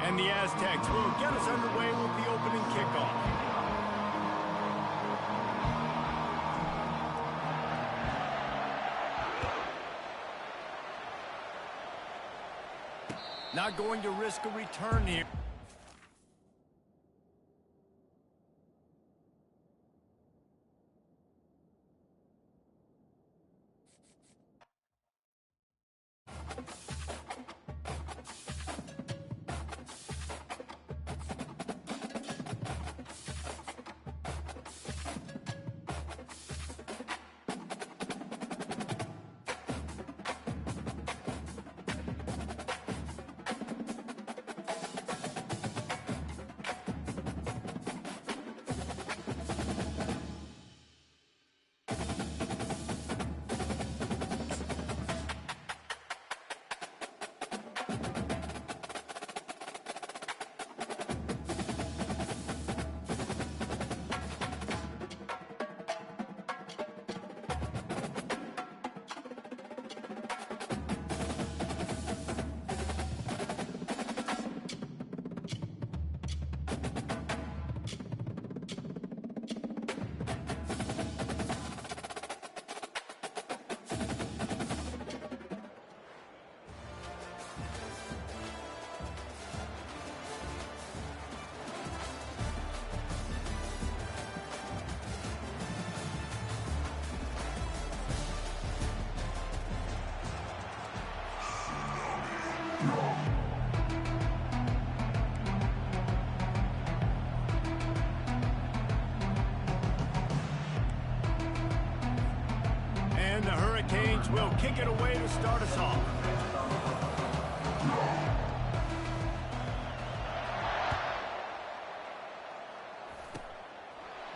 And the Aztecs will get us underway with the opening kickoff. Not going to risk a return here. And the Hurricanes will kick it away to start us off.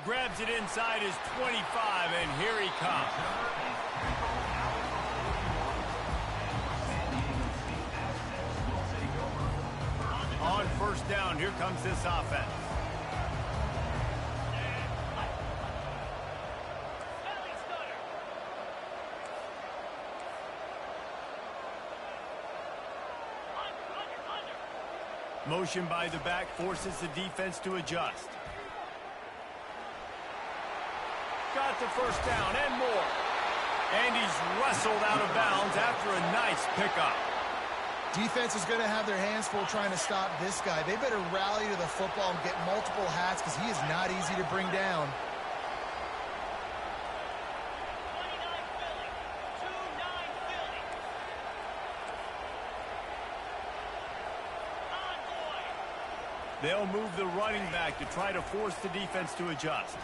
Grabs it inside his 25, and here he comes. On first down, here comes this offense. Motion by the back forces the defense to adjust. Got the first down and more. And he's wrestled out of bounds after a nice pickup. Defense is going to have their hands full trying to stop this guy. They better rally to the football and get multiple hats because he is not easy to bring down. They'll move the running back to try to force the defense to adjust.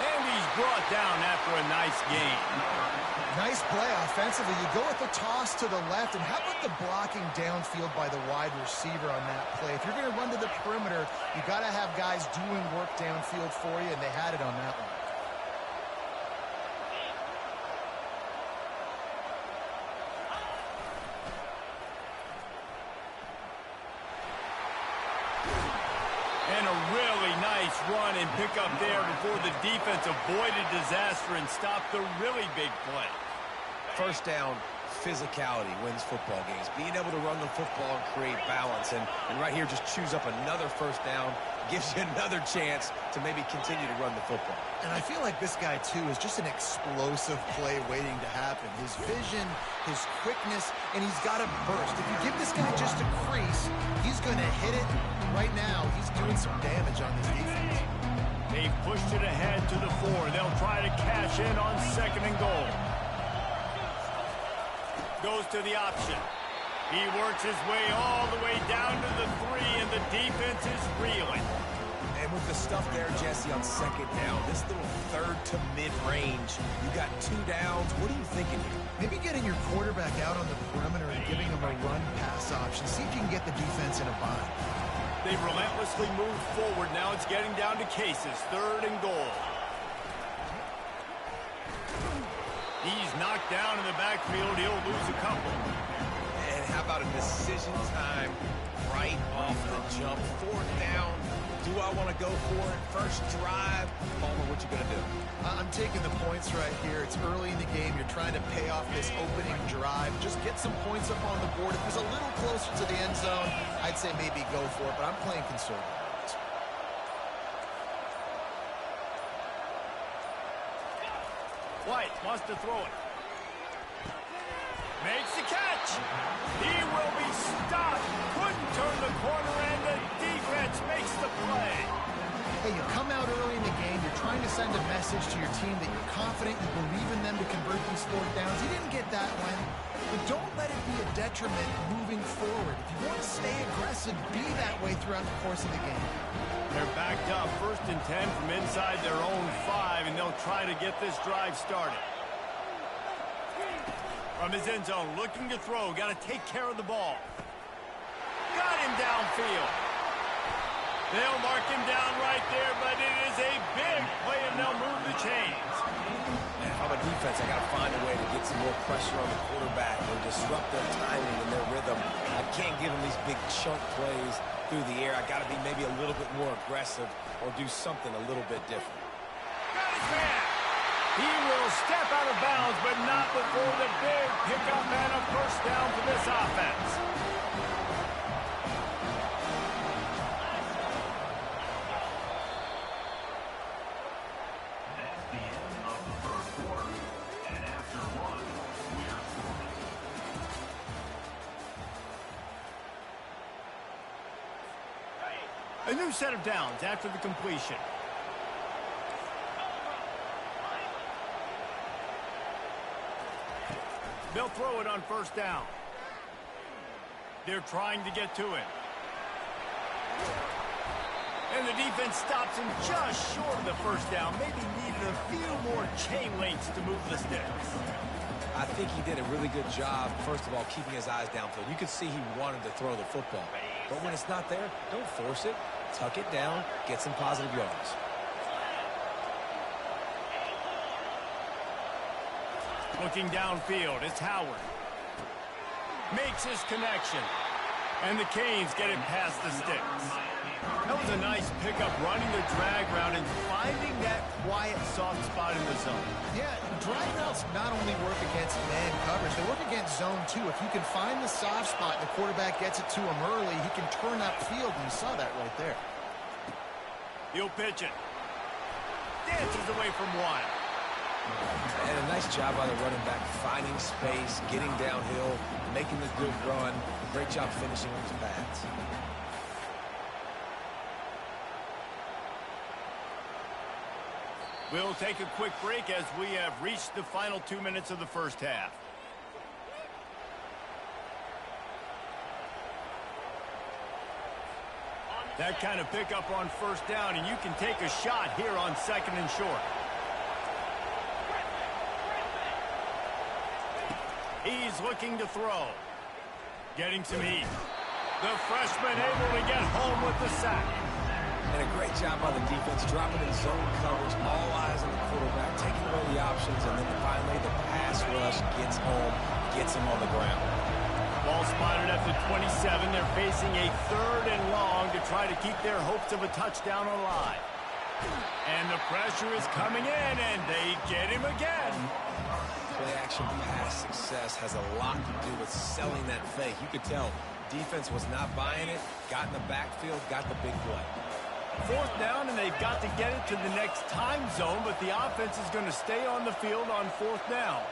And he's brought down after a nice gain. Nice play offensively. You go with the toss to the left, and how about the blocking downfield by the wide receiver on that play? If you're going to run to the perimeter, you got to have guys doing work downfield for you, and they had it on that one. And a really nice run and pick up there before the defense avoided disaster and stopped the really big play. First down, physicality wins football games. Being able to run the football and create balance. And right here, just choose up another first down, gives you another chance to maybe continue to run the football. And I feel like this guy, too, is just an explosive play waiting to happen. His vision, his quickness, and he's got a burst. If you give this guy just a crease, he's going to hit it. Right now, he's doing some damage on this defense. They've pushed it ahead to the 4. They'll try to cash in on 2nd and goal. Goes to the option. He works his way all the way down to the 3, and the defense is reeling. And with the stuff there, Jesse, on 2nd down, this little third to mid-range, you got 2 downs. What are you thinking here? Maybe getting your quarterback out on the perimeter and giving him a run-pass option. See if you can get the defense in a bind. They've relentlessly moved forward. Now it's getting down to cases. 3rd and goal. He's knocked down in the backfield. He'll lose a couple. And how about a decision time right off the jump? 4th down, Do I want to go for it? First drive. Palmer, what you going to do? I'm taking the points right here. It's early in the game. You're trying to pay off this opening drive. Just get some points up on the board. If it was a little closer to the end zone, I'd say maybe go for it, but I'm playing conservative. White wants to throw it. Makes the catch. He will be stopped. Couldn't turn the corner, and the defense makes the play. Hey, you come out early in the game. You're trying to send a message to your team that you're confident, you believe in them to convert these fourth downs. You didn't get that one, but don't let it be a detriment moving forward. If you want to stay aggressive, be that way throughout the course of the game. They're backed up 1st and 10 from inside their own 5, and they'll try to get this drive started. From his end zone, looking to throw. Got to take care of the ball. Got him downfield. They'll mark him down right there, but it is a big play, and they'll move the chains. Man, if I'm a defense, I got to find a way to get some more pressure on the quarterback or disrupt their timing and their rhythm. I can't give them these big chunk plays through the air. I got to be maybe a little bit more aggressive or do something a little bit different. Got his man. He will step out of bounds, but not before the big pickup and a first down for this offense. A new set of downs after the completion. They'll throw it on first down. They're trying to get to it. And the defense stops him just short of the first down. Maybe needed a few more chain links to move the sticks. I think he did a really good job, first of all, keeping his eyes downfield. You could see he wanted to throw the football. But when it's not there, don't force it. Tuck it down, get some positive yards. Looking downfield, it's Howard. Makes his connection. And the Canes get it past the sticks. That was a nice pickup, running the drag route and finding that quiet, soft spot in the zone. Yeah, drag routes not only work against man coverage, they work against zone too. If you can find the soft spot and the quarterback gets it to him early, he can turn upfield, and you saw that right there. He'll pitch it. Dances away from one. And a nice job by the running back, finding space, getting downhill, making the good run. Great job finishing with his pads. We'll take a quick break as we have reached the final 2 minutes of the first half. That kind of pickup on first down, and you can take a shot here on 2nd and short. He's looking to throw. Getting some heat. The freshman able to get home with the sack. And a great job by the defense, dropping in zone coverage, all eyes on the quarterback, taking away the options, and then finally the pass rush gets home, gets him on the ground. Ball spotted at the 27. They're facing a 3rd and long to try to keep their hopes of a touchdown alive. And the pressure is coming in, and they get him again. Play-action pass success has a lot to do with selling that fake. You could tell defense was not buying it, got in the backfield, got the big play. 4th down, and they've got to get it to the next time zone, but the offense is going to stay on the field on 4th down.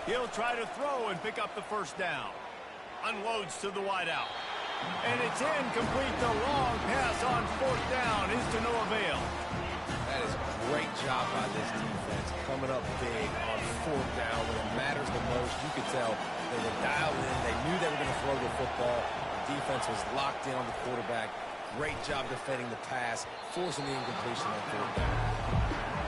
He'll try to throw and pick up the first down. Unloads to the wideout. And it's incomplete. The long pass on 4th down is to no avail. That is a great job by this defense, coming up big on 4th down when it matters the most. You could tell they were dialed in. They knew they were going to throw the football. The defense was locked in on the quarterback. Great job defending the pass, forcing the incompletion on 4th down.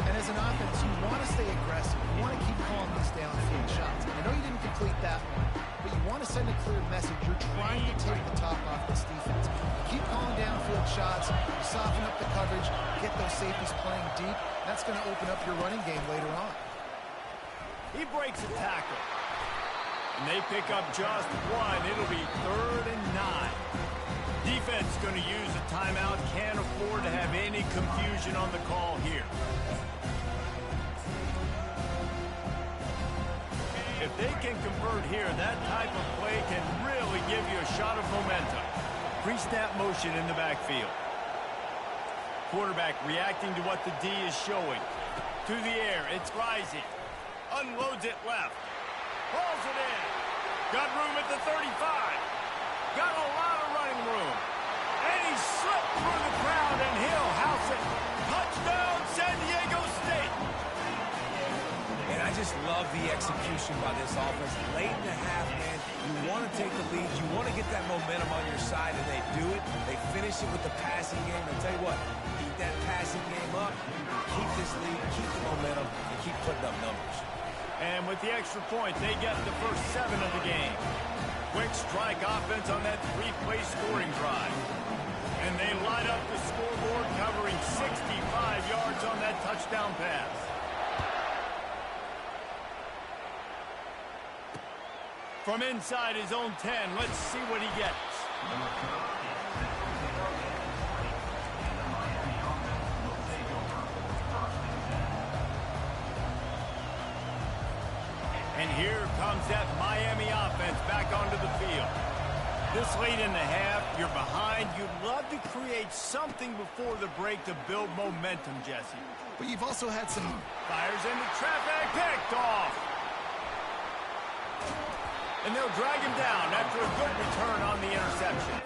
And as an offense, you want to stay aggressive. You want to keep calling these downfield shots. I know you didn't complete that one, but you want to send a clear message. You're trying to take the top off this defense. You keep calling downfield shots, you soften up the coverage, get those safeties playing deep. That's going to open up your running game later on. He breaks a tackle. And they pick up just one. It'll be 3rd and 9. Defense going to use a timeout. Can't afford to have any confusion on the call here. If they can convert here, that type of play can really give you a shot of momentum. Pre-snap motion in the backfield. Quarterback reacting to what the D is showing. To the air, it's rising. Unloads it left. Pulls it in. Got room at the 35. Got a lot of running room. And he slipped through the crowd, and he'll house it. Touchdown, San Diego State. And I just love the execution by this offense. Late in the half, man, you want to take the lead. You want to get that momentum on your side, and they do it. They finish it with the passing game. I'll tell you what, keep that passing game up, keep this lead, keep the momentum, and keep putting up numbers. And with the extra point, they get the first 7 of the game. Quick strike offense on that 3-play scoring drive. And they light up the scoreboard, covering 65 yards on that touchdown pass. From inside his own 10, let's see what he gets. And here comes that Miami offense back onto the field. This late in the half, you're behind. You'd love to create something before the break to build momentum, Jesse. But you've also had some... Fires into traffic, picked off. And they'll drag him down after a good return on the interception.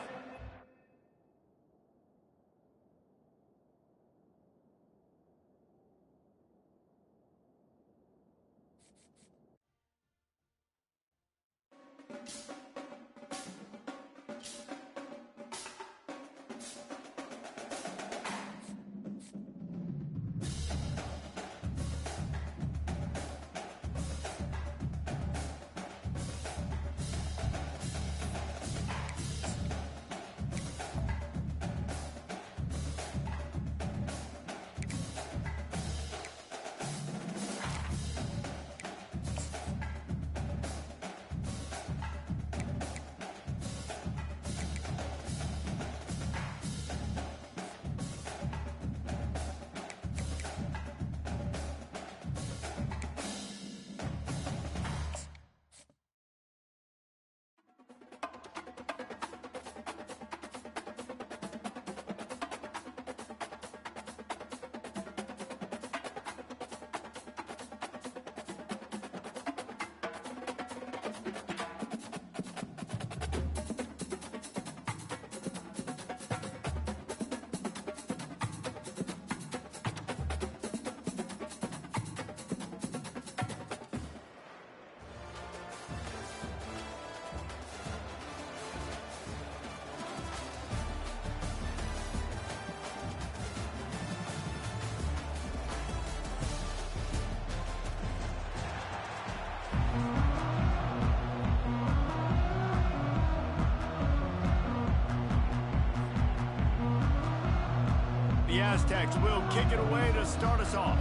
The Aztecs will kick it away to start us off.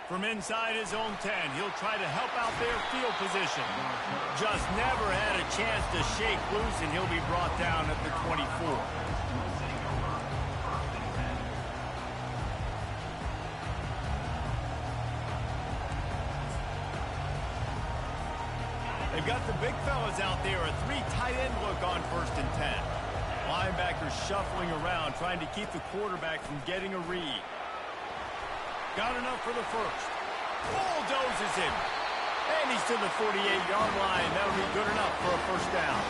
From inside his own 10, he'll try to help out their field position. Just never had a chance to shake loose, and he'll be brought down at the 24. They've got the big fellas out there, a 3 tight end look on 1st and 10. Linebackers shuffling around, trying to keep the quarterback from getting a read. Got enough for the first. Bulldozes him. And he's to the 48-yard line. That'll be good enough for a first down.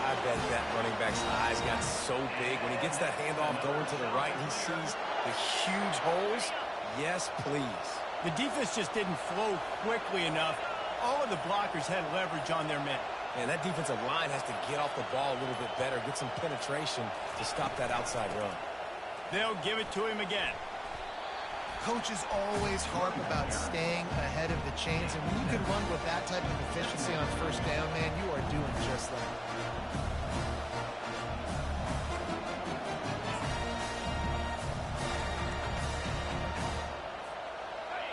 I bet that running back's eyes got so big. When he gets that handoff going to the right, he sees the huge holes. Yes, please. The defense just didn't flow quickly enough. All of the blockers had leverage on their men. And that defensive line has to get off the ball a little bit better, get some penetration to stop that outside run. They'll give it to him again. Coaches always harp about staying ahead of the chains, and when you can run with that type of efficiency on 1st down, man, you are doing just that.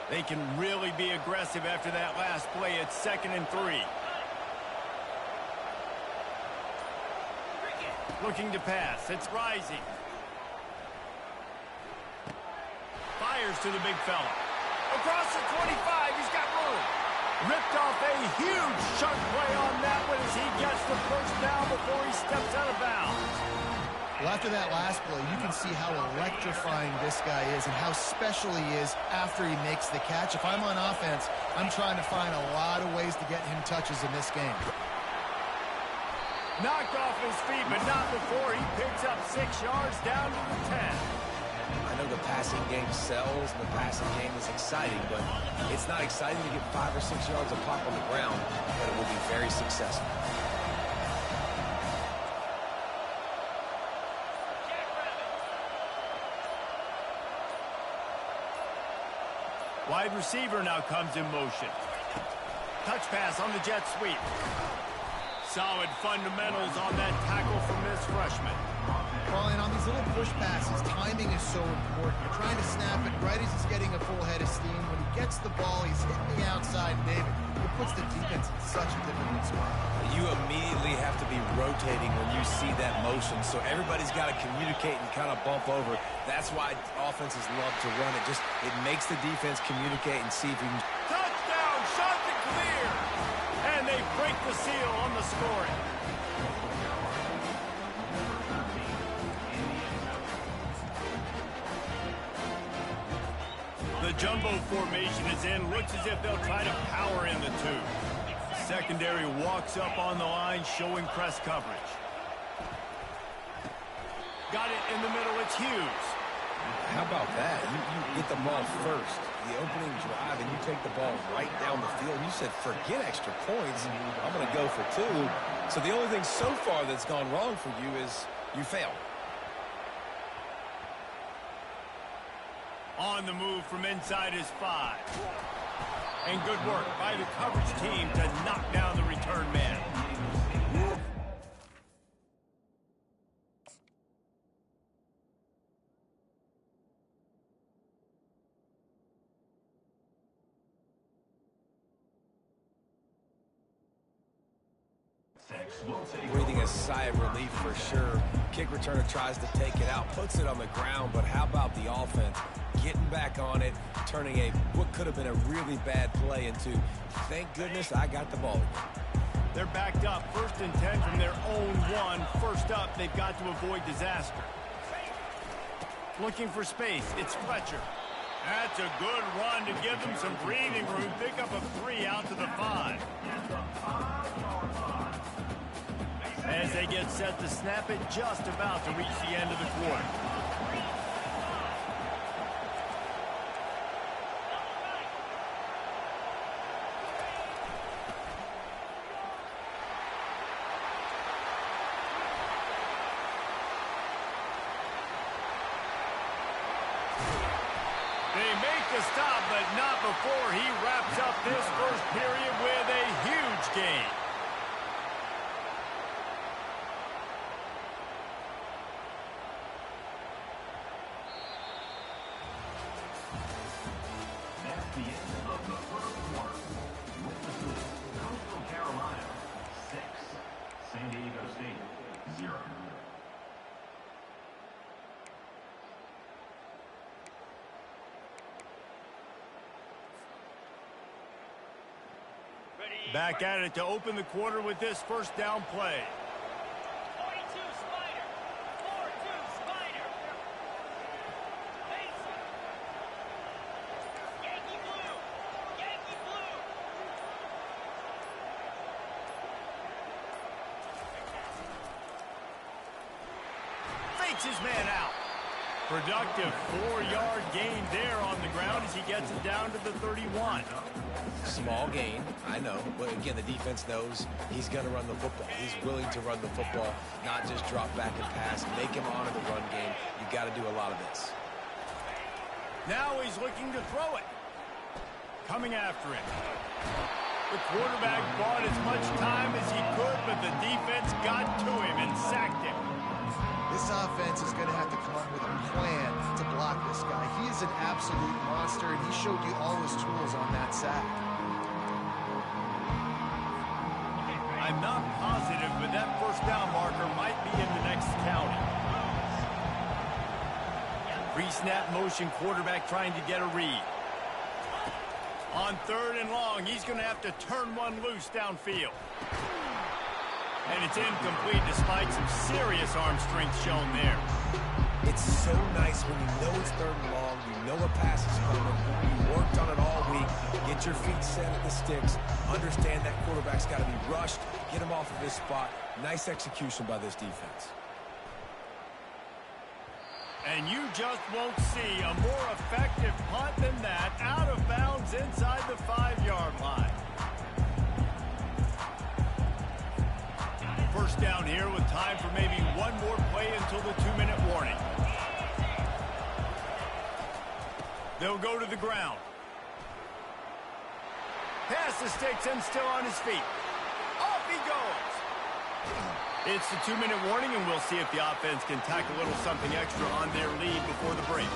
They They can really be aggressive after that last play. It's 2nd and 3. Looking to pass. It's Rising. Fires to the big fella. Across the 25. He's got room. Ripped off a huge chunk play on that one as he gets the first down before he steps out of bounds. Well, after that last play, you can see how electrifying this guy is and how special he is after he makes the catch. If I'm on offense, I'm trying to find a lot of ways to get him touches in this game. Knocked off his feet, but not before he picks up 6 yards down to the 10. I know the passing game sells and the passing game is exciting, but it's not exciting to get 5 or 6 yards of pop on the ground, but it will be very successful. Wide receiver now comes in motion. Touch pass on the jet sweep. Solid fundamentals on that tackle from this freshman. Well, and on these little push passes, timing is so important. You're trying to snap it right as he's getting a full head of steam. When he gets the ball, he's hitting the outside, David. It puts the defense in such a difficult spot. You immediately have to be rotating when you see that motion, so everybody's got to communicate and kind of bump over. That's why offenses love to run it. It makes the defense communicate and see if you can... Touchdown, shot to clear. And they break the seal on the scoring. The jumbo formation is in. Looks as if they'll try to power in the two. Secondary walks up on the line, showing press coverage. Got it in the middle. It's Hughes. How about that? You get the ball first, the opening drive, and you take the ball right down the field. You said, forget extra points. I'm going to go for 2. So the only thing so far that's gone wrong for you is you failed. On the move from inside his 5. And good work by the coverage team to knock down the return man. Breathing a sigh of relief for sure. Kick returner tries to take it out, puts it on the ground, but how about the offense getting back on it, turning what could have been a really bad play into, thank goodness I got the ball. They're backed up, 1st and 10 from their own 1. First up, they've got to avoid disaster. Looking for space, it's Fletcher. That's a good run to give them some breathing room. Pick up a 3 out to the 5. As they get set to snap it, just about to reach the end of the quarter. They make the stop, but not before he wraps up this first period with a huge gain. Back at it to open the quarter with this first down play. 42 Spider. 4-2 Spider. Mason. Yankee blue. Yankee blue. Fakes his man out. Productive 4-yard gain there on the ground as he gets it down to the 31. Small gain, I know, but again, the defense knows he's going to run the football. He's willing to run the football, not just drop back and pass, make him honor the run game. You got to do a lot of this. Now he's looking to throw it. Coming after it. The quarterback bought as much time as he could, but the defense got to him and sacked him. This offense is going to have to come up with a plan to block this guy. He is an absolute monster, and he showed you all his tools on that sack. I'm not positive, but that first down marker might be in the next county. Pre-snap motion, quarterback trying to get a read. On 3rd and long, he's going to have to turn one loose downfield. And it's incomplete despite some serious arm strength shown there. It's so nice when you know it's 3rd and long, you know a pass is coming, you worked on it all week, get your feet set at the sticks, understand that quarterback's got to be rushed, get him off of this spot. Nice execution by this defense. And you just won't see a more effective punt than that, out of bounds inside the 5-yard line. First down here with time for maybe one more play until the 2-minute warning. They'll go to the ground. Pass the sticks and still on his feet. Off he goes. It's the 2-minute warning, and we'll see if the offense can tack a little something extra on their lead before the break.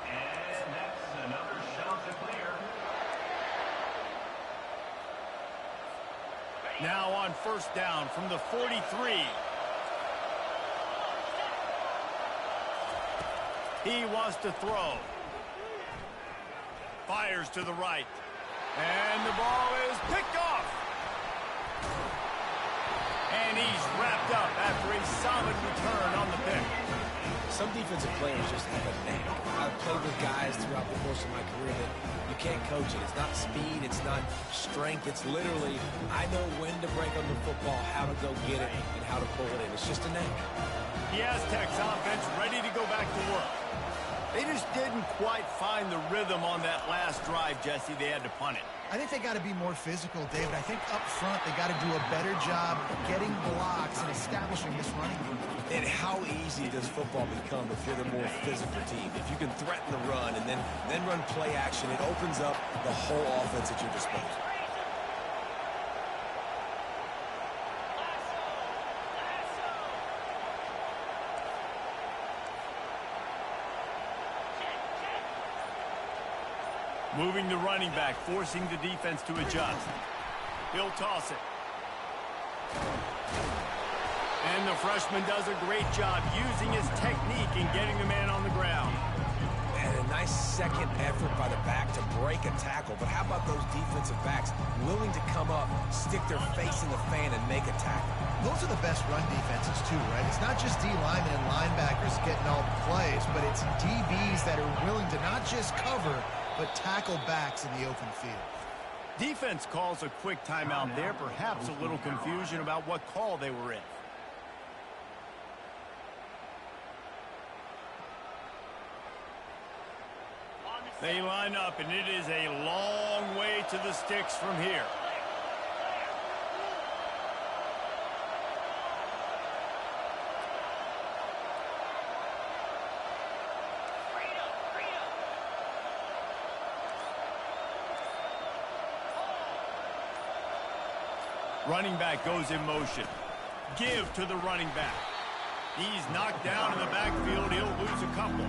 And that's another shot to clear. Now on first down from the 43. He wants to throw. Fires to the right. And the ball is picked off. And he's wrapped up after a solid return on the pick. Some defensive players just have a knack. I've played with guys throughout the course of my career that you can't coach it. It's not speed, it's not strength. It's literally, I know when to break on the football, how to go get it, and how to pull it in. It's just a knack. The Aztecs offense ready to go back to work. They just didn't quite find the rhythm on that last drive, Jesse. They had to punt it. I think they got to be more physical, David. I think up front they got to do a better job getting blocks and establishing this running game. And how easy does football become if you're the more physical team? If you can threaten the run and then run play action, it opens up the whole offense at your disposal. Moving the running back, forcing the defense to adjust. He'll toss it. And the freshman does a great job using his technique and getting the man on the ground. And a nice second effort by the back to break a tackle. But how about those defensive backs willing to come up, stick their face in the fan, and make a tackle? Those are the best run defenses, too, right? It's not just D-linemen and linebackers getting all the plays, but it's DBs that are willing to not just cover, but tackle backs in the open field. Defense calls a quick timeout there, perhaps a little confusion about what call they were in. They line up, and it is a long way to the sticks from here. Running back goes in motion. Give to the running back. He's knocked down in the backfield. He'll lose a couple.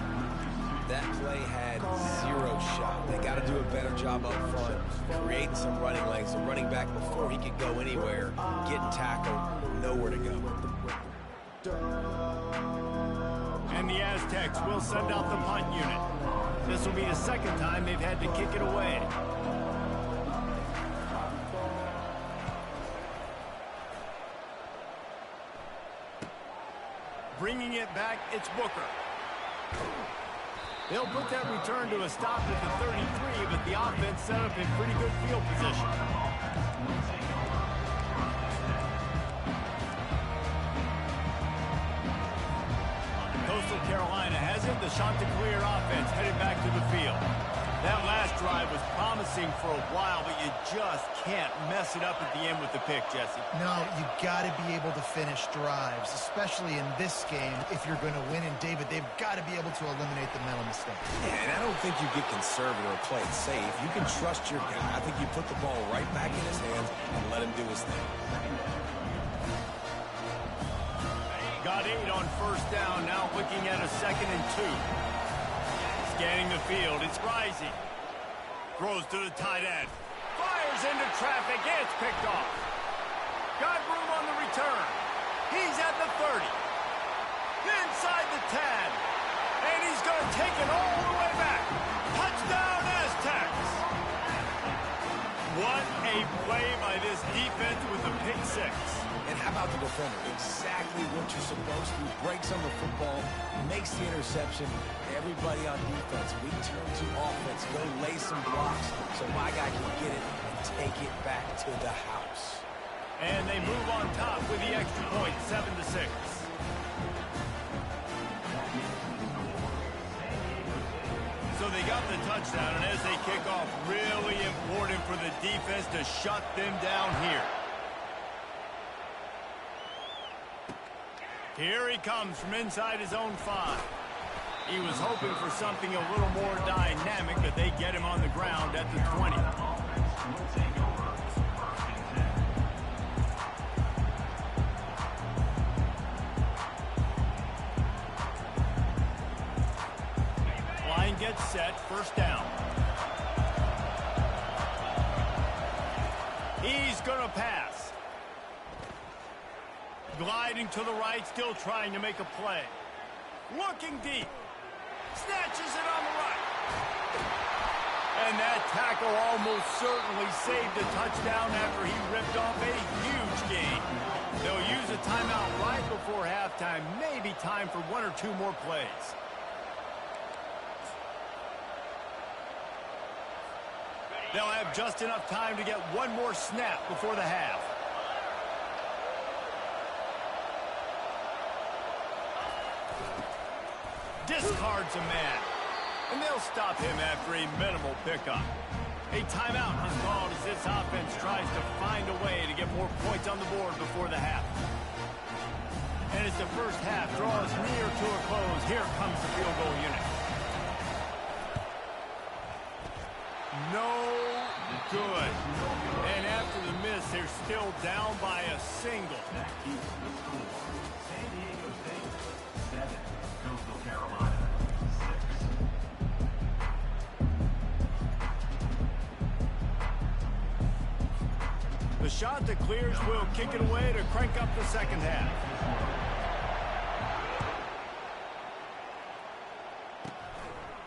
That play had zero shot. They got to do a better job up front, creating some running lanes. The running back, before he could go anywhere, getting tackled, nowhere to go. And the Aztecs will send out the punt unit. This will be the second time they've had to kick it away. Bringing it back, it's Booker. They'll put that return to a stop at the 33, but the offense set up in pretty good field position. Coastal Carolina has it. The Chanticleer offense headed back to the field. That last drive was promising for a while, but you just can't mess it up at the end with the pick, Jesse. No, you got to be able to finish drives, especially in this game if you're going to win. And, David, they've got to be able to eliminate the mental mistakes. Yeah, and I don't think you get conservative or play it safe. You can trust your guy. I think you put the ball right back in his hands and let him do his thing. Got 8 on first down, now looking at a 2nd and 2. Scanning the field, it's rising. Throws to the tight end. Fires into traffic, it's picked off. Got room on the return. He's at the 30. Inside the 10. And he's going to take it all the way back. Touchdown, Aztecs! What a play by this defense with the pick 6. And how about the defender? Exactly what you're supposed to. Breaks on the football, makes the interception. Everybody on defense, we turn to offense. Go lay some blocks so my guy can get it and take it back to the house. And they move on top with the extra point, 7-6. So they got the touchdown, and as they kick off, really important for the defense to shut them down here. Here he comes from inside his own 5. He was hoping for something a little more dynamic, but they get him on the ground at the 20. Line gets set, first down. He's going to pass. Gliding to the right, still trying to make a play. Looking deep. Snatches it on the right. And that tackle almost certainly saved a touchdown after he ripped off a huge gain. They'll use a timeout right before halftime. Maybe time for 1 or 2 more plays. They'll have just enough time to get 1 more snap before the half. Discards a man. And they'll stop him after a minimal pickup. A timeout is called as this offense tries to find a way to get more points on the board before the half. And as the first half draws near to a close, here comes the field goal unit. No good. And after the miss, they're still down by a single. San Diego State 7, Coastal Carolina 6. The shot that clears will kick it away to crank up the second half.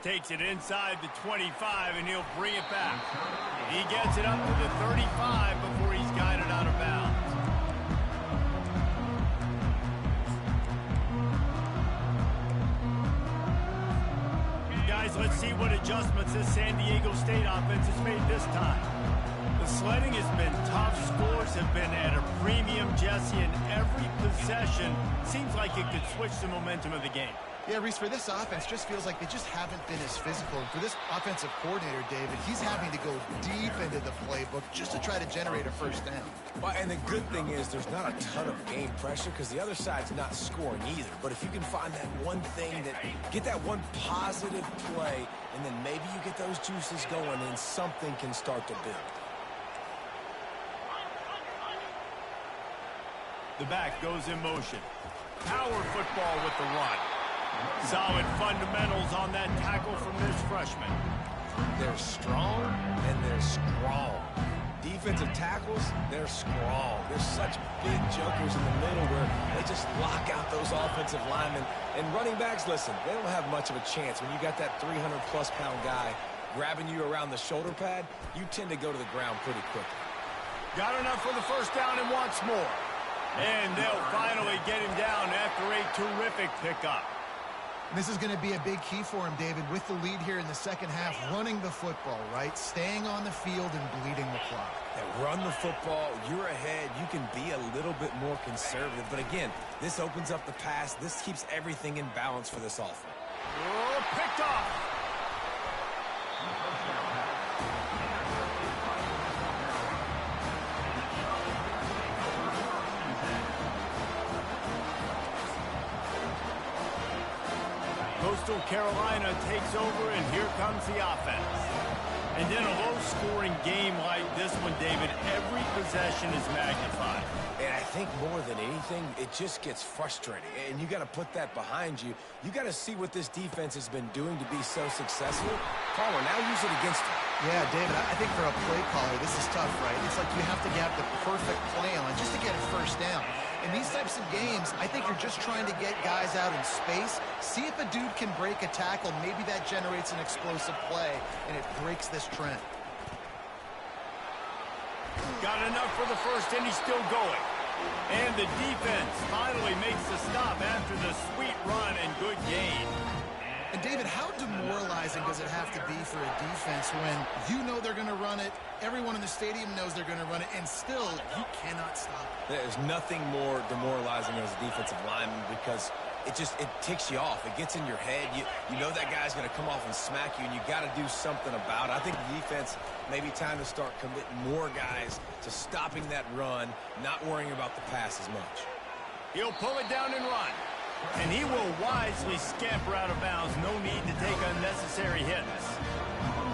Takes it inside the 25, and he'll bring it back. He gets it up to the 35 before he's guided out of bounds. Guys, let's see what adjustments this San Diego State offense has made this time. The sledding has been tough. Scores have been at a premium, Jesse, and every possession seems like it could switch the momentum of the game. Yeah, Reese, for this offense, just feels like they just haven't been as physical. And for this offensive coordinator, David, he's having to go deep into the playbook just to try to generate a first down. Well, and the good thing is there's not a ton of game pressure because the other side's not scoring either. But if you can find that one thing, get that one positive play, and then maybe you get those juices going and something can start to build. The back goes in motion. Power football with the run. Solid fundamentals on that tackle from this freshman. They're strong and they're strong. Defensive tackles, they're strong. They're such big jumpers in the middle where they just lock out those offensive linemen. And running backs, listen, they don't have much of a chance. When you got that 300-plus-pound guy grabbing you around the shoulder pad, you tend to go to the ground pretty quickly. Got enough for the first down and wants more. And they'll finally get him down after a terrific pickup. This is going to be a big key for him, David, with the lead here in the second half, running the football, right? Staying on the field and bleeding the clock. Yeah, run the football, you're ahead, you can be a little bit more conservative. But again, this opens up the pass. This keeps everything in balance for this offense. Oh, picked off. Coastal Carolina takes over, and here comes the offense. And in a low-scoring game like this one, David, every possession is magnified. And I think more than anything, it just gets frustrating. And you got to put that behind you. You got to see what this defense has been doing to be so successful. Caller, now use it against them. Yeah, David, I think for a play caller, this is tough, right? It's like you have to have the perfect play on just to get a first down. In these types of games, I think you're just trying to get guys out in space, see if a dude can break a tackle. Maybe that generates an explosive play, and it breaks this trend. Got enough for the first, and he's still going. And the defense finally makes the stop after the sweet run and good gain. And, David, how demoralizing does it have to be for a defense when you know they're going to run it, everyone in the stadium knows they're going to run it, and still you cannot stop it? There's nothing more demoralizing as a defensive lineman because it ticks you off. It gets in your head. You know that guy's going to come off and smack you, and you got to do something about it. I think the defense maybe time to start committing more guys to stopping that run, not worrying about the pass as much. He'll pull it down and run. And he will wisely scamper out of bounds. No need to take unnecessary hits.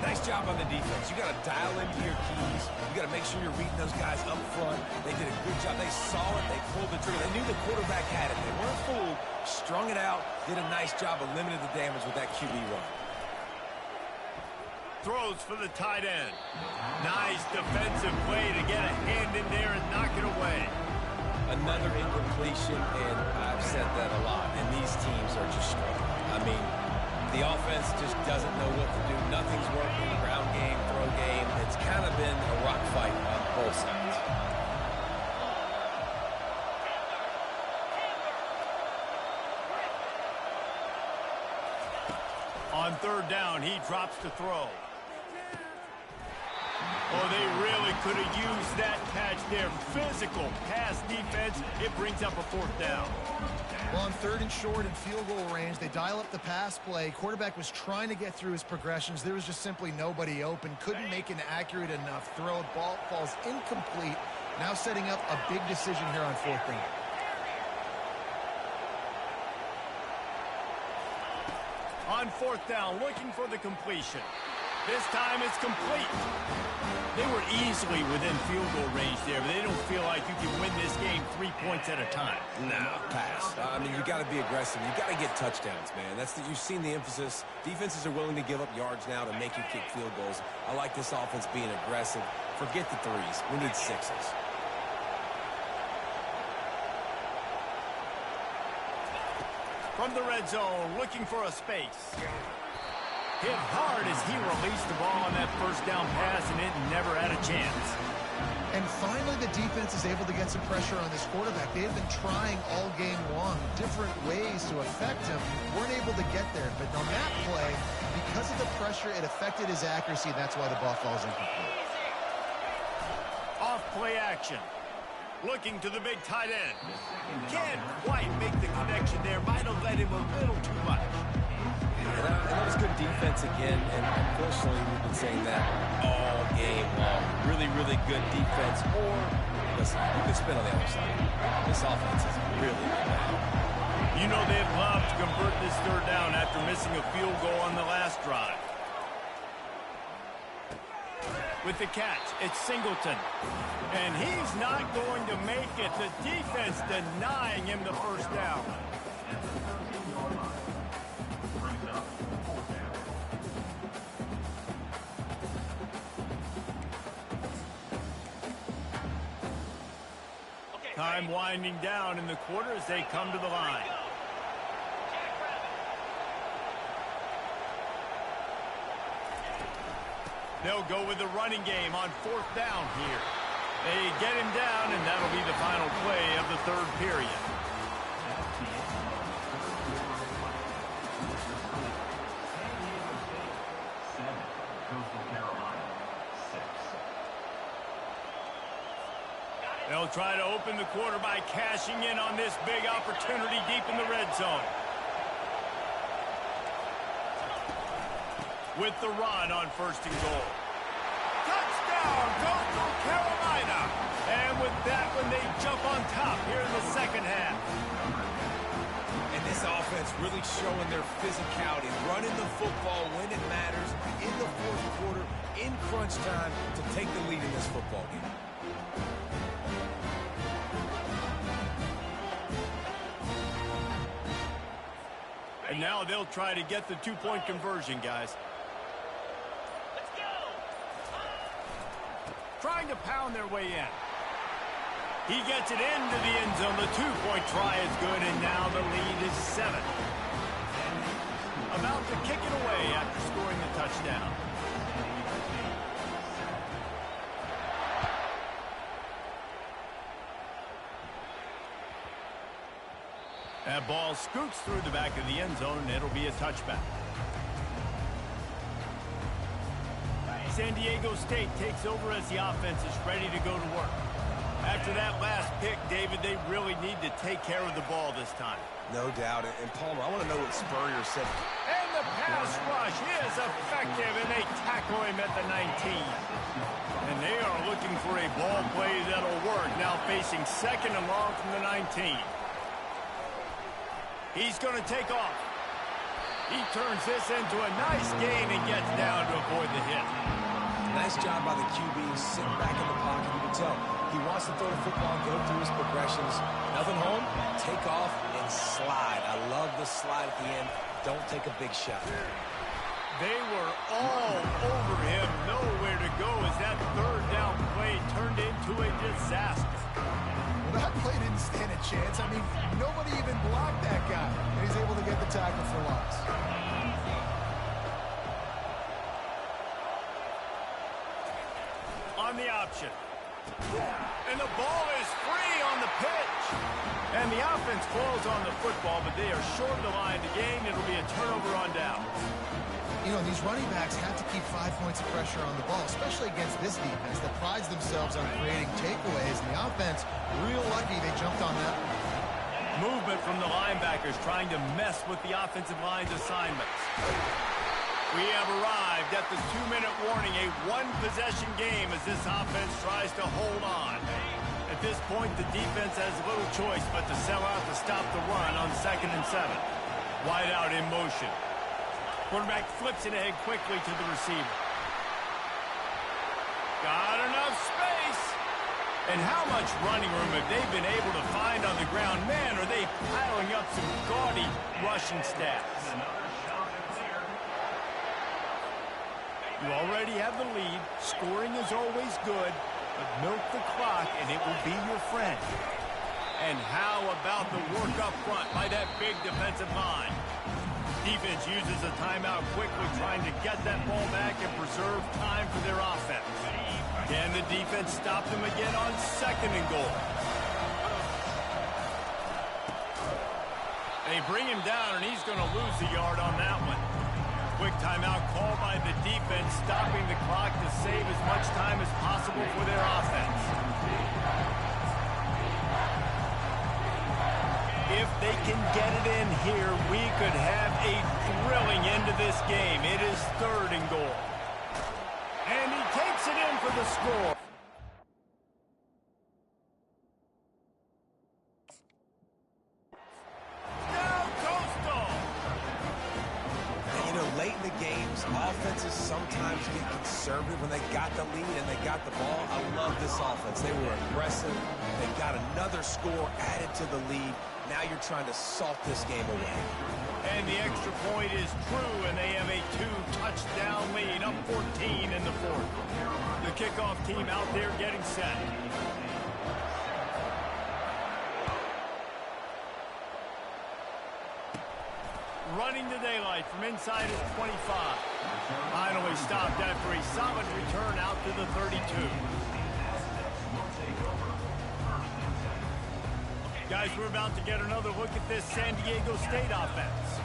Nice job on the defense. You got to dial into your keys. You got to make sure you're reading those guys up front. They did a good job. They saw it. They pulled the trigger. They knew the quarterback had it. They weren't fooled. Strung it out. Did a nice job of limiting the damage with that QB run. Throws for the tight end. Nice defensive play to get a hand in there and knock it away. Another incompletion, and I've said that a lot, and these teams are just struggling. I mean, the offense just doesn't know what to do. Nothing's working. Ground game, throw game. It's kind of been a rock fight on both sides. On third down, he drops to throw. Oh, they really could have used that catch there. Physical pass defense. It brings up a fourth down. Well, on third and short and field goal range, they dial up the pass play. Quarterback was trying to get through his progressions. There was just simply nobody open. Couldn't make an accurate enough throw. Ball falls incomplete. Now setting up a big decision here on fourth down. On fourth down, looking for the completion. This time it's complete. They were easily within field goal range there, but they don't feel like you can win this game 3 points at a time. No, pass. I mean, you got to be aggressive. You got to get touchdowns, man. You've seen the emphasis. Defenses are willing to give up yards now to make you kick field goals. I like this offense being aggressive. Forget the threes. We need sixes. From the red zone, looking for a space. Hit hard as he released the ball on that first down pass, and it never had a chance. And finally, the defense is able to get some pressure on this quarterback. They have been trying all game long different ways to affect him. Weren't able to get there, but on that play, because of the pressure, it affected his accuracy. That's why the ball falls incomplete. Off play action. Looking to the big tight end. Can't quite make the connection there. Might have led him a little too much. And that was good defense again, and unfortunately we've been saying that all game long. Really, really good defense, or, listen, you can spin on the other side. This offense is really bad. You know they'd love to convert this third down after missing a field goal on the last drive. With the catch, it's Singleton. And he's not going to make it. The defense denying him the first down. Time winding down in the quarter as they come to the line. They'll go with the running game on fourth down here. They get him down, and that'll be the final play of the third period. They'll try to open the quarter by cashing in on this big opportunity deep in the red zone. With the run on first and goal. Touchdown, Coastal Carolina. And with that one, they jump on top here in the second half. And this offense offense really showing their physicality, running the football when it matters, in the fourth quarter, in crunch time, to take the lead in this football game. And now they'll try to get the two-point conversion, guys. Let's go. Trying to pound their way in. He gets it into the end zone. The two-point try is good, and now the lead is 7. About to kick it away after scoring the touchdown. That ball scoots through the back of the end zone, and it'll be a touchback. San Diego State takes over as the offense is ready to go to work. After that last pick, David, they really need to take care of the ball this time. No doubt. And Palmer, I want to know what Spurrier said. And the pass rush is effective, and they tackle him at the 19. And they are looking for a ball play that'll work. Now facing 2nd and long from the 19. He's going to take off. He turns this into a nice gain and gets down to avoid the hit. Nice job by the QB, sitting back in the pocket. You can tell he wants to throw the football and go through his progressions. Nothing home, take off and slide. I love the slide at the end. Don't take a big shot. They were all over him, nowhere to go as that 3rd down play turned into a disaster. Well, that play didn't stand a chance. I mean, nobody even blocked that guy, and he's able to get the tackle for loss. On the option. And the ball is free on the pitch. And the offense falls on the football, but they are short of the line to gain. It'll be a turnover on downs. You know, these running backs have to keep 5 points of pressure on the ball, especially against this defense that prides themselves on creating takeaways. And the offense, real lucky they jumped on that. Movement from the linebackers trying to mess with the offensive line's assignments. We have arrived at the 2-minute warning, a one-possession game as this offense tries to hold on. At this point, the defense has little choice but to sell out to stop the run on 2nd and 7. Wide out in motion. Quarterback flips it ahead quickly to the receiver. Got enough space. And how much running room have they been able to find on the ground? Man, are they piling up some gaudy rushing stats. You already have the lead. Scoring is always good, but milk the clock and it will be your friend. And how about the work up front by that big defensive line? Defense uses a timeout quickly, trying to get that ball back and preserve time for their offense. Can the defense stop them again on 2nd and goal? They bring him down, and he's going to lose a yard on that one. Quick timeout called by the defense, stopping the clock to save as much time as possible for their offense. If they can get it in here, we could have a thrilling end to this game. It is 3rd and goal. And he takes it in for the score. Late in the games, offenses sometimes get conservative when they got the lead and they got the ball. I love this offense. They were aggressive. They got another score added to the lead. Now you're trying to salt this game away. And the extra point is true, and they have a 2-touchdown lead, up 14 in the 4th. The kickoff team out there getting set. Running to daylight from inside his 25. Finally stopped after a solid return out to the 32. Guys, we're about to get another look at this San Diego State offense.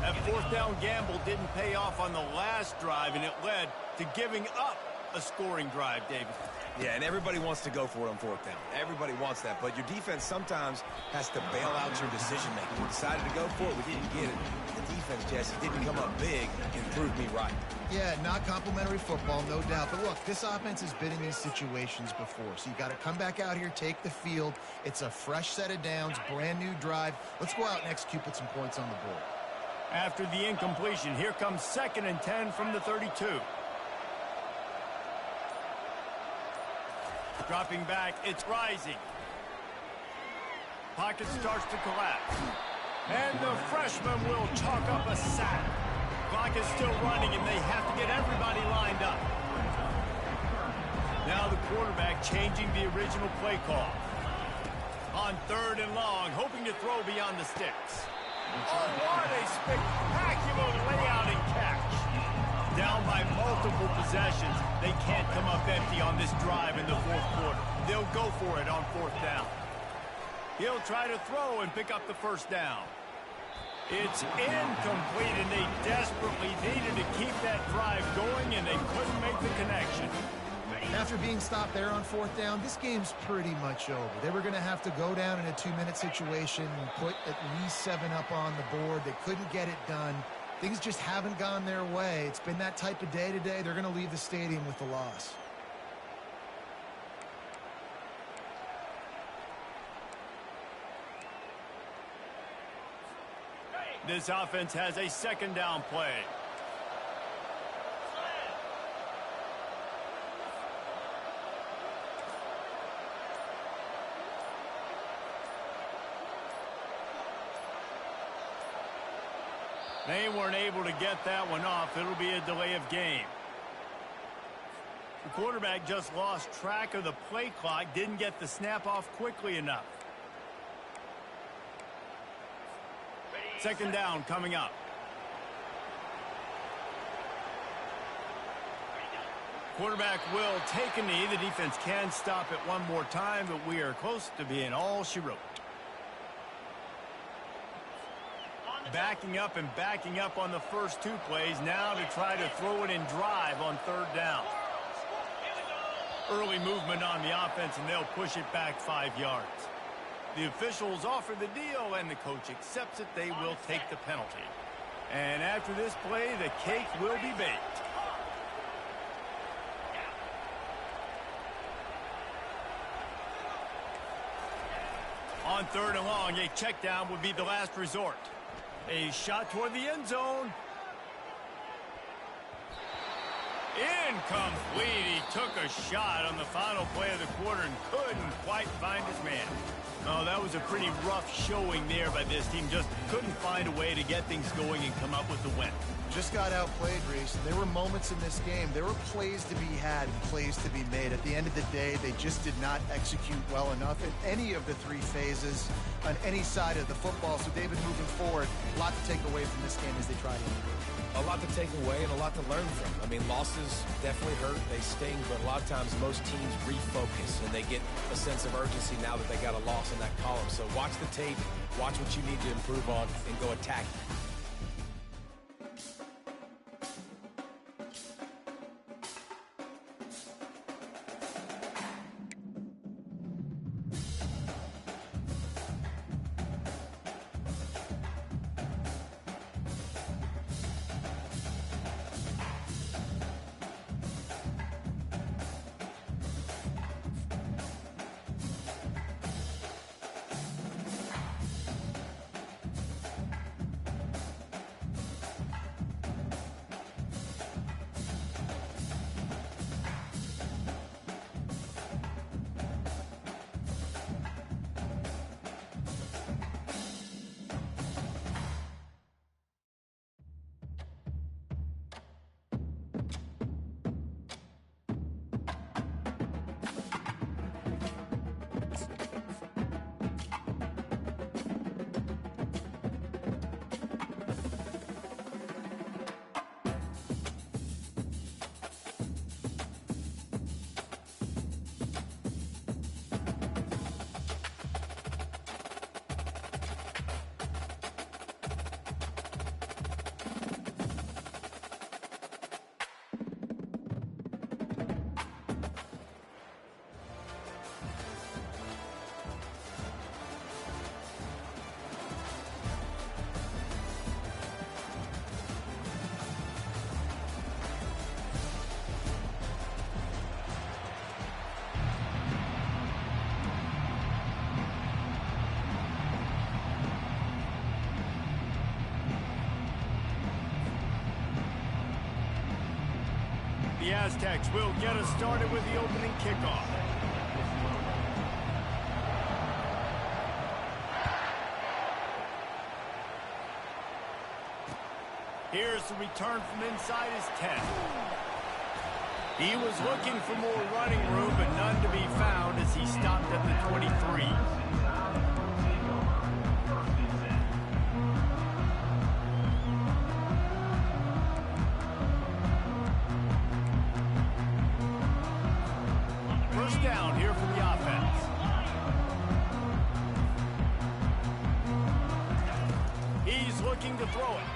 That 4th down gamble didn't pay off on the last drive, and it led to giving up a scoring drive, David. Yeah, and everybody wants to go for it on fourth down. Everybody wants that, but your defense sometimes has to bail out your decision-making. We decided to go for it. We didn't get it. The defense, Jesse, didn't come up big and prove me right. Yeah, not complimentary football, no doubt. But look, this offense has been in these situations before. So you got to come back out here, take the field. It's a fresh set of downs, brand new drive. Let's go out and execute, put some points on the board. After the incompletion, here comes 2nd and 10 from the 32. Dropping back, it's Rising. Pocket starts to collapse. And the freshman will chalk up a sack. Clock is still running, and they have to get everybody lined up. Now the quarterback changing the original play call. On 3rd and long, hoping to throw beyond the sticks. Oh, what a spectacular layout and catch. Down by multiple possessions, they can't come up empty on this drive in the 4th quarter. They'll go for it on 4th down. He'll try to throw and pick up the 1st down. It's incomplete, and they desperately needed to keep that drive going, and they couldn't make the connection. After being stopped there on 4th down, this game's pretty much over. They were going to have to go down in a 2-minute situation and put at least 7 up on the board. They couldn't get it done. Things just haven't gone their way. It's been that type of day today. They're going to leave the stadium with the loss. This offense has a 2nd down play. They weren't able to get that one off. It'll be a delay of game. The quarterback just lost track of the play clock, didn't get the snap off quickly enough. 2nd down coming up. Quarterback will take a knee. The defense can stop it one more time, but we are close to being all she wrote. Backing up and backing up on the first 2 plays, now to try to throw it in drive on 3rd down. Early movement on the offense, and they'll push it back 5 yards. The officials offer the deal, and the coach accepts it. They will take the penalty. And after this play, the cake will be baked. On 3rd and long, a check down would be the last resort. A shot toward the end zone. Incomplete. He took a shot on the final play of the quarter and couldn't quite find his man. Oh, that was a pretty rough showing there by this team. Just couldn't find a way to get things going and come up with the win. Just got outplayed, Reese. There were moments in this game. There were plays to be had and plays to be made. At the end of the day, they just did not execute well enough in any of the 3 phases on any side of the football. So, David, moving forward, a lot to take away from this game as they try to improve. A lot to take away and a lot to learn from. I mean, losses definitely hurt. They sting, but a lot of times most teams refocus and they get a sense of urgency now that they got a loss in that column. So watch the tape, watch what you need to improve on, and go attack it. Aztecs will get us started with the opening kickoff. Here's the return from inside his 10. He was looking for more running room, but none to be found as he stopped at the 23. First down here for the offense. He's looking to throw it.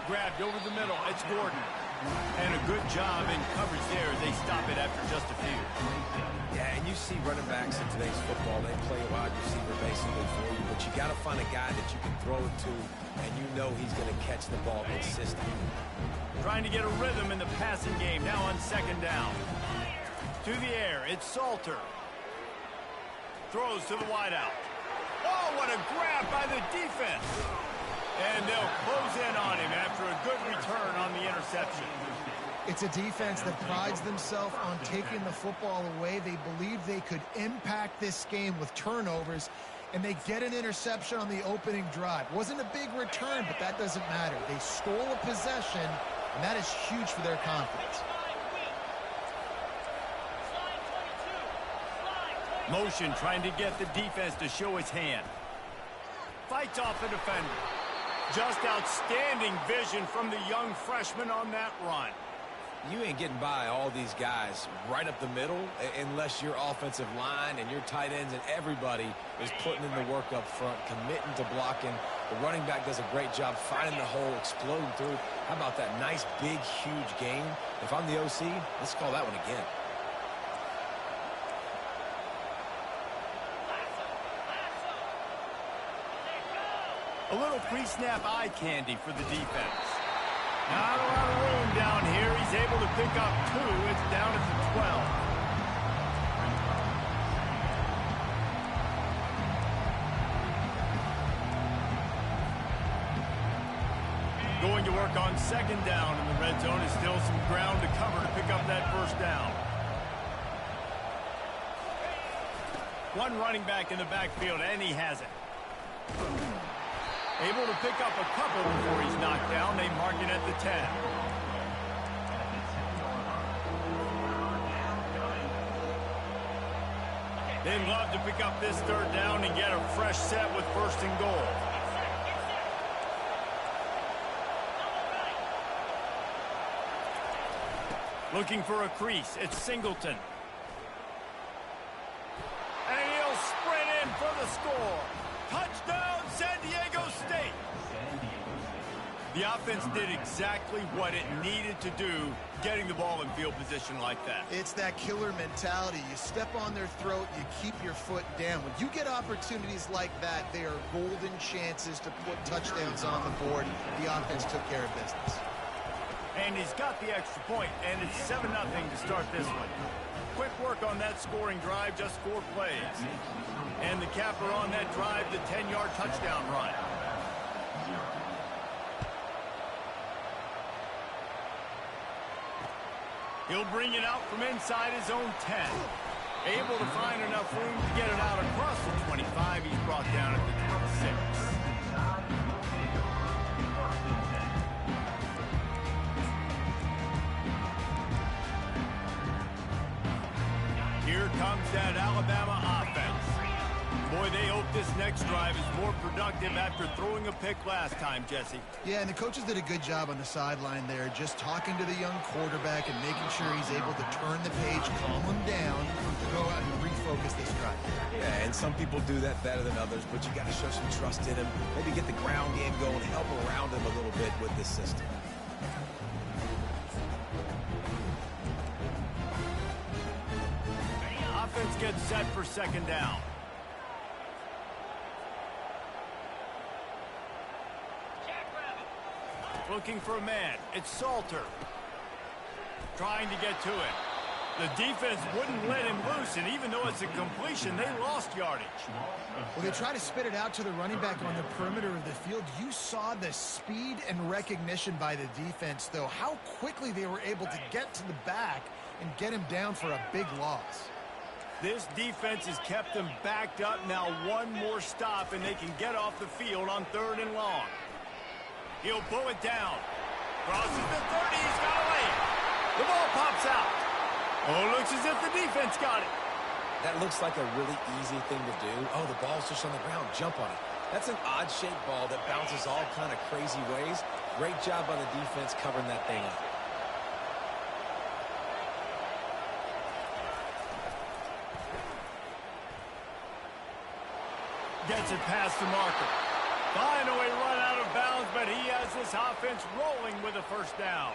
Grabbed over the middle. It's Gordon. And a good job in coverage there as they stop it after just a few. Yeah, and you see running backs in today's football, they play a wide receiver basically for you, but you got to find a guy that you can throw it to, and you know he's going to catch the ball consistently. Trying to get a rhythm in the passing game now on second down. To the air, it's Salter. Throws to the wideout. Oh, what a grab by the defense. And they'll close in on him after a good return on the interception. It's a defense that prides themselves on taking the football away. They believe they could impact this game with turnovers, and they get an interception on the opening drive. Wasn't a big return, but that doesn't matter. They stole a possession, and that is huge for their confidence. Motion trying to get the defense to show his hand. Fights off a defender. Just outstanding vision from the young freshman on that run. You ain't getting by all these guys right up the middle unless your offensive line and your tight ends and everybody is putting in the work up front, committing to blocking. The running back does a great job finding the hole, exploding through. How about that nice, big, huge gain? If I'm the OC, let's call that one again. A little pre-snap eye candy for the defense. Not a lot of room down here. He's able to pick up 2. It's down at the 12. Going to work on second down in the red zone. Is still some ground to cover to pick up that first down. One running back in the backfield, and he has it. Able to pick up a couple before he's knocked down. They mark it at the 10. They'd love to pick up this third down and get a fresh set with first and goal. Looking for a crease. It's Singleton. And he'll sprint in for the score. Touchdown, San Diego State. The offense did exactly what it needed to do, getting the ball in field position like that. It's that killer mentality. You step on their throat, you keep your foot down. When you get opportunities like that, they are golden chances to put touchdowns on the board. The offense took care of business. And he's got the extra point, and it's 7-0 to start this one. Quick work on that scoring drive, just 4 plays. And the capper on that drive, the 10-yard touchdown run. He'll bring it out from inside his own 10. Able to find enough room to get it out across the 25. He's brought down at the 26. Here comes that Alabama offense. Boy, they hope this next drive is more productive after throwing a pick last time, Jesse. Yeah, and the coaches did a good job on the sideline there, just talking to the young quarterback and making sure he's able to turn the page, calm him down, to go out and refocus this drive. Yeah, and some people do that better than others, but you got to show some trust in him. Maybe get the ground game going, help around him a little bit with this system. Offense gets set for second down. Looking for a man. It's Salter. Trying to get to it. The defense wouldn't let him loose, and even though it's a completion, they lost yardage. Well, they try to spit it out to the running back on the perimeter of the field. You saw the speed and recognition by the defense, though, how quickly they were able to get to the back and get him down for a big loss. This defense has kept them backed up. Now one more stop, and they can get off the field on 3rd and long. He'll pull it down. Crosses the 30. He's got away. The ball pops out. Oh, looks as if the defense got it. That looks like a really easy thing to do. Oh, the ball's just on the ground. Jump on it. That's an odd-shaped ball that bounces all kind of crazy ways. Great job by the defense covering that thing up. Gets it past the marker. Finally run out of bounds, but he has this offense rolling with a first down.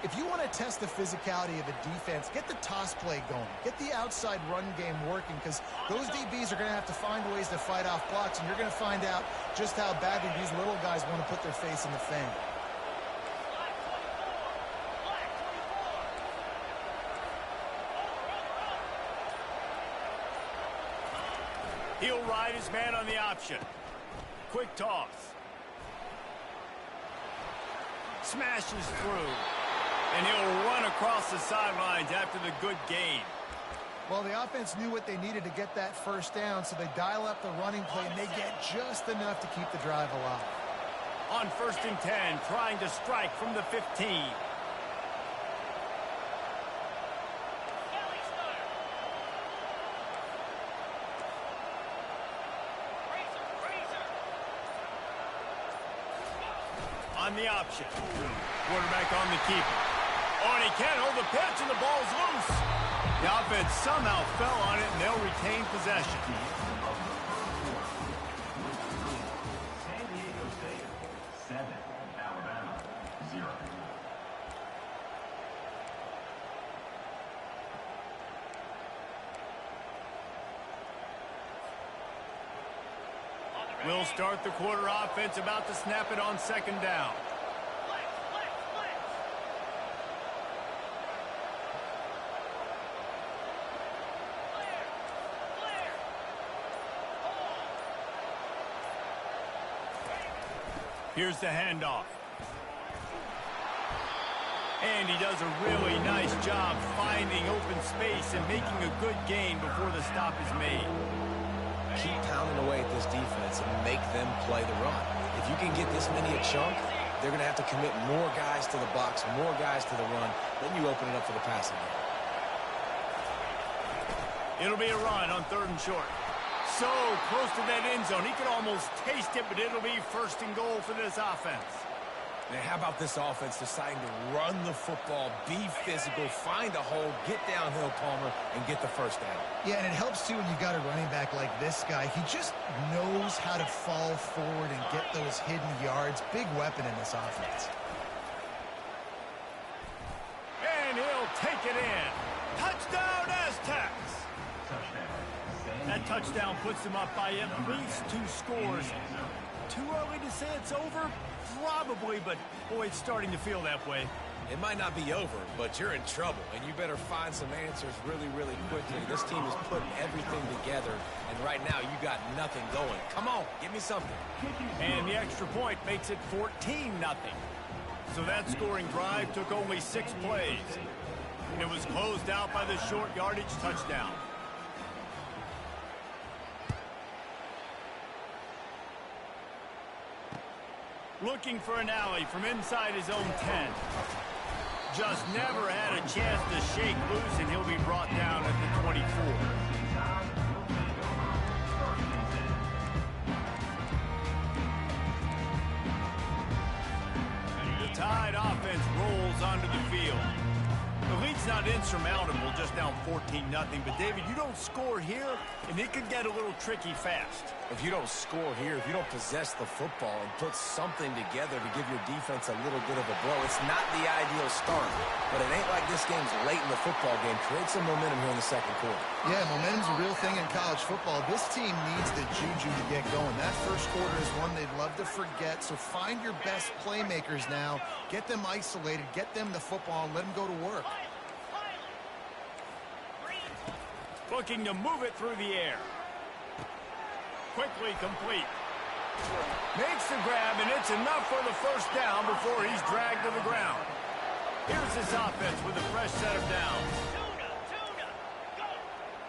If you want to test the physicality of a defense, get the toss play going. Get the outside run game working, because those DBs are going to have to find ways to fight off blocks, and you're going to find out just how badly these little guys want to put their face in the fan. He'll ride his man on the option. Quick toss. Smashes through. And he'll run across the sidelines after the good gain. Well, the offense knew what they needed to get that first down, so they dial up the running play, and they get just enough to keep the drive alive. On 1st and 10, trying to strike from the 15. On the option. Quarterback on the keeper. Oh, and he can't hold the pitch, and the ball's loose. The offense somehow fell on it, and they'll retain possession. San Diego State 7, Alabama 0. We'll start the quarter offense, about to snap it on 2nd down. Here's the handoff. And he does a really nice job finding open space and making a good gain before the stop is made. Keep pounding away at this defense and make them play the run. If you can get this many a chunk, they're going to have to commit more guys to the box, more guys to the run. Then you open it up for the passing game. It'll be a run on 3rd and short. So close to that end zone. He could almost taste it, but it'll be 1st and goal for this offense. Now, how about this offense deciding to run the football, be physical, find a hole, get downhill, Palmer, and get the first down? Yeah, and it helps, too, when you've got a running back like this guy. He just knows how to fall forward and get those hidden yards. Big weapon in this offense. And he'll take it in. Touchdown, Aztecs! That touchdown puts them up by at least 2 scores. Too early to say it's over? Probably, but boy, it's starting to feel that way. It might not be over, but you're in trouble, and you better find some answers really, really quickly. This team is putting everything together, and right now you got nothing going. Come on, give me something. And the extra point makes it 14-0. So that scoring drive took only 6 plays. And it was closed out by the short yardage touchdown. Looking for an alley from inside his own 10. Just never had a chance to shake loose, and he'll be brought down at the 24. The Tide offense rolls onto the field. The lead's not insurmountable, just down 14-0. But, David, you don't score here, and it could get a little tricky fast. If you don't score here, if you don't possess the football and put something together to give your defense a little bit of a blow, it's not the ideal start. But it ain't like this game's late in the football game. Create some momentum here in the 2nd quarter. Yeah, momentum's a real thing in college football. This team needs the juju to get going. That first quarter is one they'd love to forget, so find your best playmakers now. Get them isolated, get them the football, and let them go to work. Looking to move it through the air. Quickly complete. Makes the grab, and it's enough for the first down before he's dragged to the ground. Here's his offense with a fresh set of downs. Tuna, go,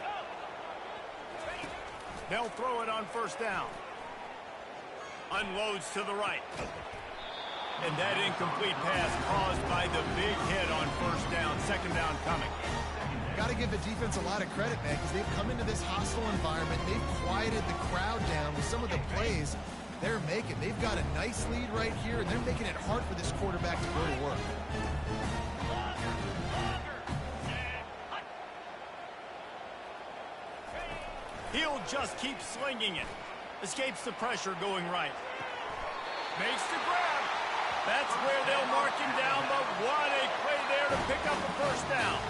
go. They'll throw it on first down. Unloads to the right. And that incomplete pass caused by the big hit on first down. Second down coming. Got to give the defense a lot of credit, man, because they've come into this hostile environment. They've quieted the crowd down with some of the plays they're making. They've got a nice lead right here, and they're making it hard for this quarterback to go to work. He'll just keep slinging it. Escapes the pressure going right. Makes the grab. That's where they'll mark him down, but what a play there to pick up the first down.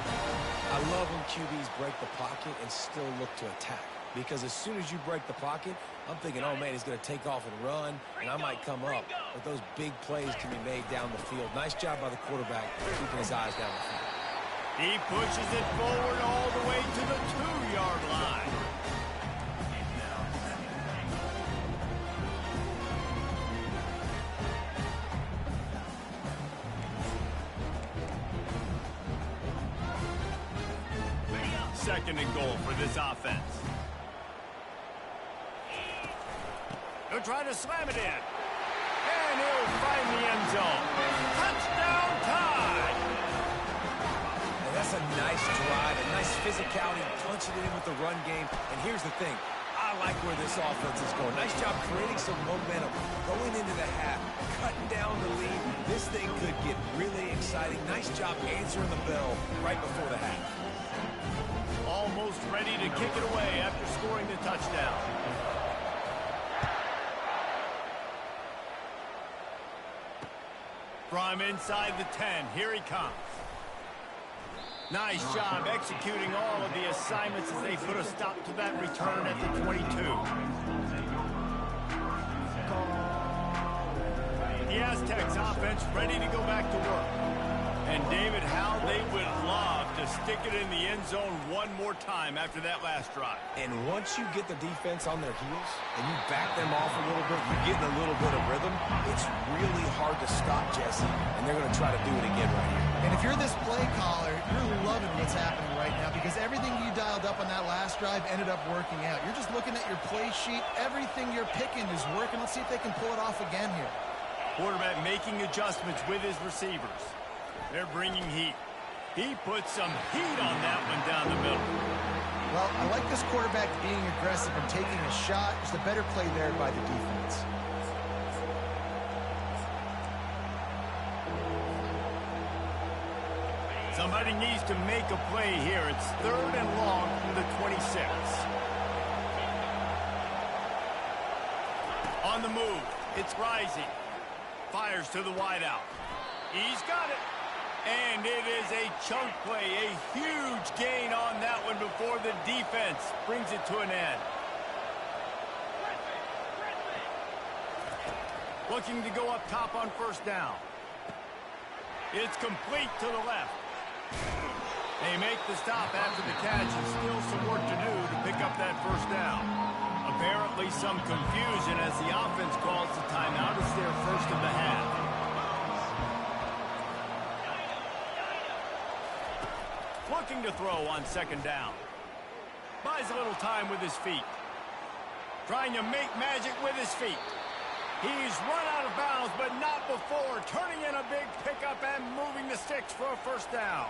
I love when QBs break the pocket and still look to attack. Because as soon as you break the pocket, I'm thinking, oh, man, he's going to take off and run, and I might come up. But those big plays can be made down the field. Nice job by the quarterback keeping his eyes down the field. He pushes it forward all the way to the 2-yard line. Second and goal for this offense. They'll try to slam it in. And he'll find the end zone. Touchdown Tide! And that's a nice drive, a nice physicality, punching it in with the run game. And here's the thing. I like where this offense is going. Nice job creating some momentum, going into the half, cutting down the lead. This thing could get really exciting. Nice job answering the bell right before the half. Almost ready to kick it away after scoring the touchdown. From inside the 10, here he comes. Nice job executing all of the assignments as they put a stop to that return at the 22. The Aztecs offense ready to go back to work. And David, how they would love to stick it in the end zone one more time after that last drive. And once you get the defense on their heels and you back them off a little bit, you get in a little bit of rhythm, it's really hard to stop Jesse, and they're going to try to do it again right here. And if you're this play caller, you're loving what's happening right now because everything you dialed up on that last drive ended up working out. You're just looking at your play sheet. Everything you're picking is working. Let's see if they can pull it off again here. Quarterback making adjustments with his receivers. They're bringing heat. He puts some heat on that one down the middle. Well, I like this quarterback being aggressive and taking a shot. Just a better play there by the defense. Somebody needs to make a play here. It's third and long from the 26. On the move. It's Rising. Fires to the wideout. He's got it. And it is a chunk play, a huge gain on that one before the defense brings it to an end. Looking to go up top on first down. It's complete to the left. They make the stop after the catch, and still some work to do to pick up that first down. Apparently some confusion as the offense calls the timeout. It's their first of the half. Looking to throw on second down. Buys a little time with his feet. Trying to make magic with his feet. He's run out of bounds, but not before. Turning in a big pickup and moving the sticks for a first down.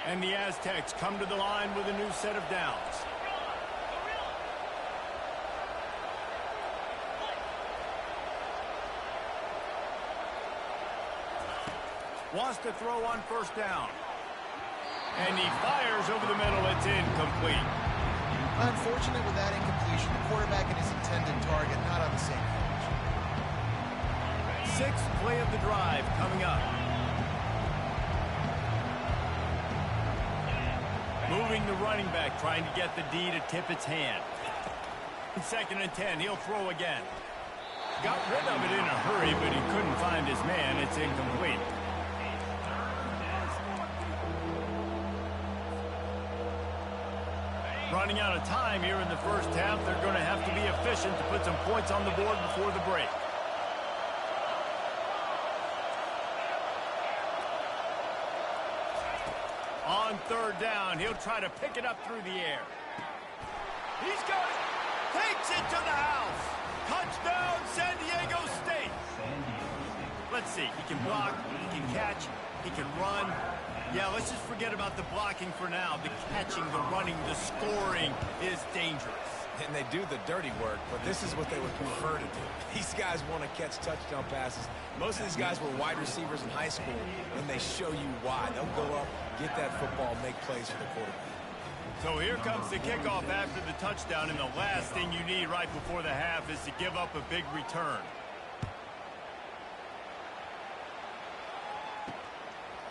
And the Aztecs come to the line with a new set of downs. Wants to throw on first down. And he fires over the middle. It's incomplete. Unfortunate with that incompletion. The quarterback and his intended target not on the same page. Sixth play of the drive coming up. Moving the running back, trying to get the D to tip its hand. Second and 10, he'll throw again. Got rid of it in a hurry, but he couldn't find his man. It's incomplete. Running out of time here in the first half, they're going to have to be efficient to put some points on the board before the break. On third down, he'll try to pick it up through the air. He's got it. Takes it to the house. Touchdown, San Diego State. Let's see. He can block, he can catch, he can run. Yeah, let's just forget about the blocking for now. The catching, the running, the scoring is dangerous. And they do the dirty work, but this is what they would prefer to do. These guys want to catch touchdown passes. Most of these guys were wide receivers in high school, and they show you why. They'll go up, get that football, make plays for the quarterback. So here comes the kickoff after the touchdown, and the last thing you need right before the half is to give up a big return.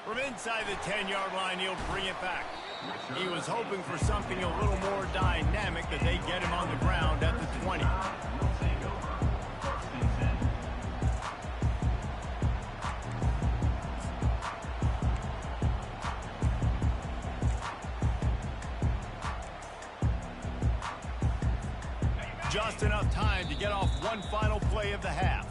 From inside the 10-yard line, he'll bring it back. He was hoping for something a little more dynamic, but they get him on the ground at the 20. Just enough time to get off one final play of the half.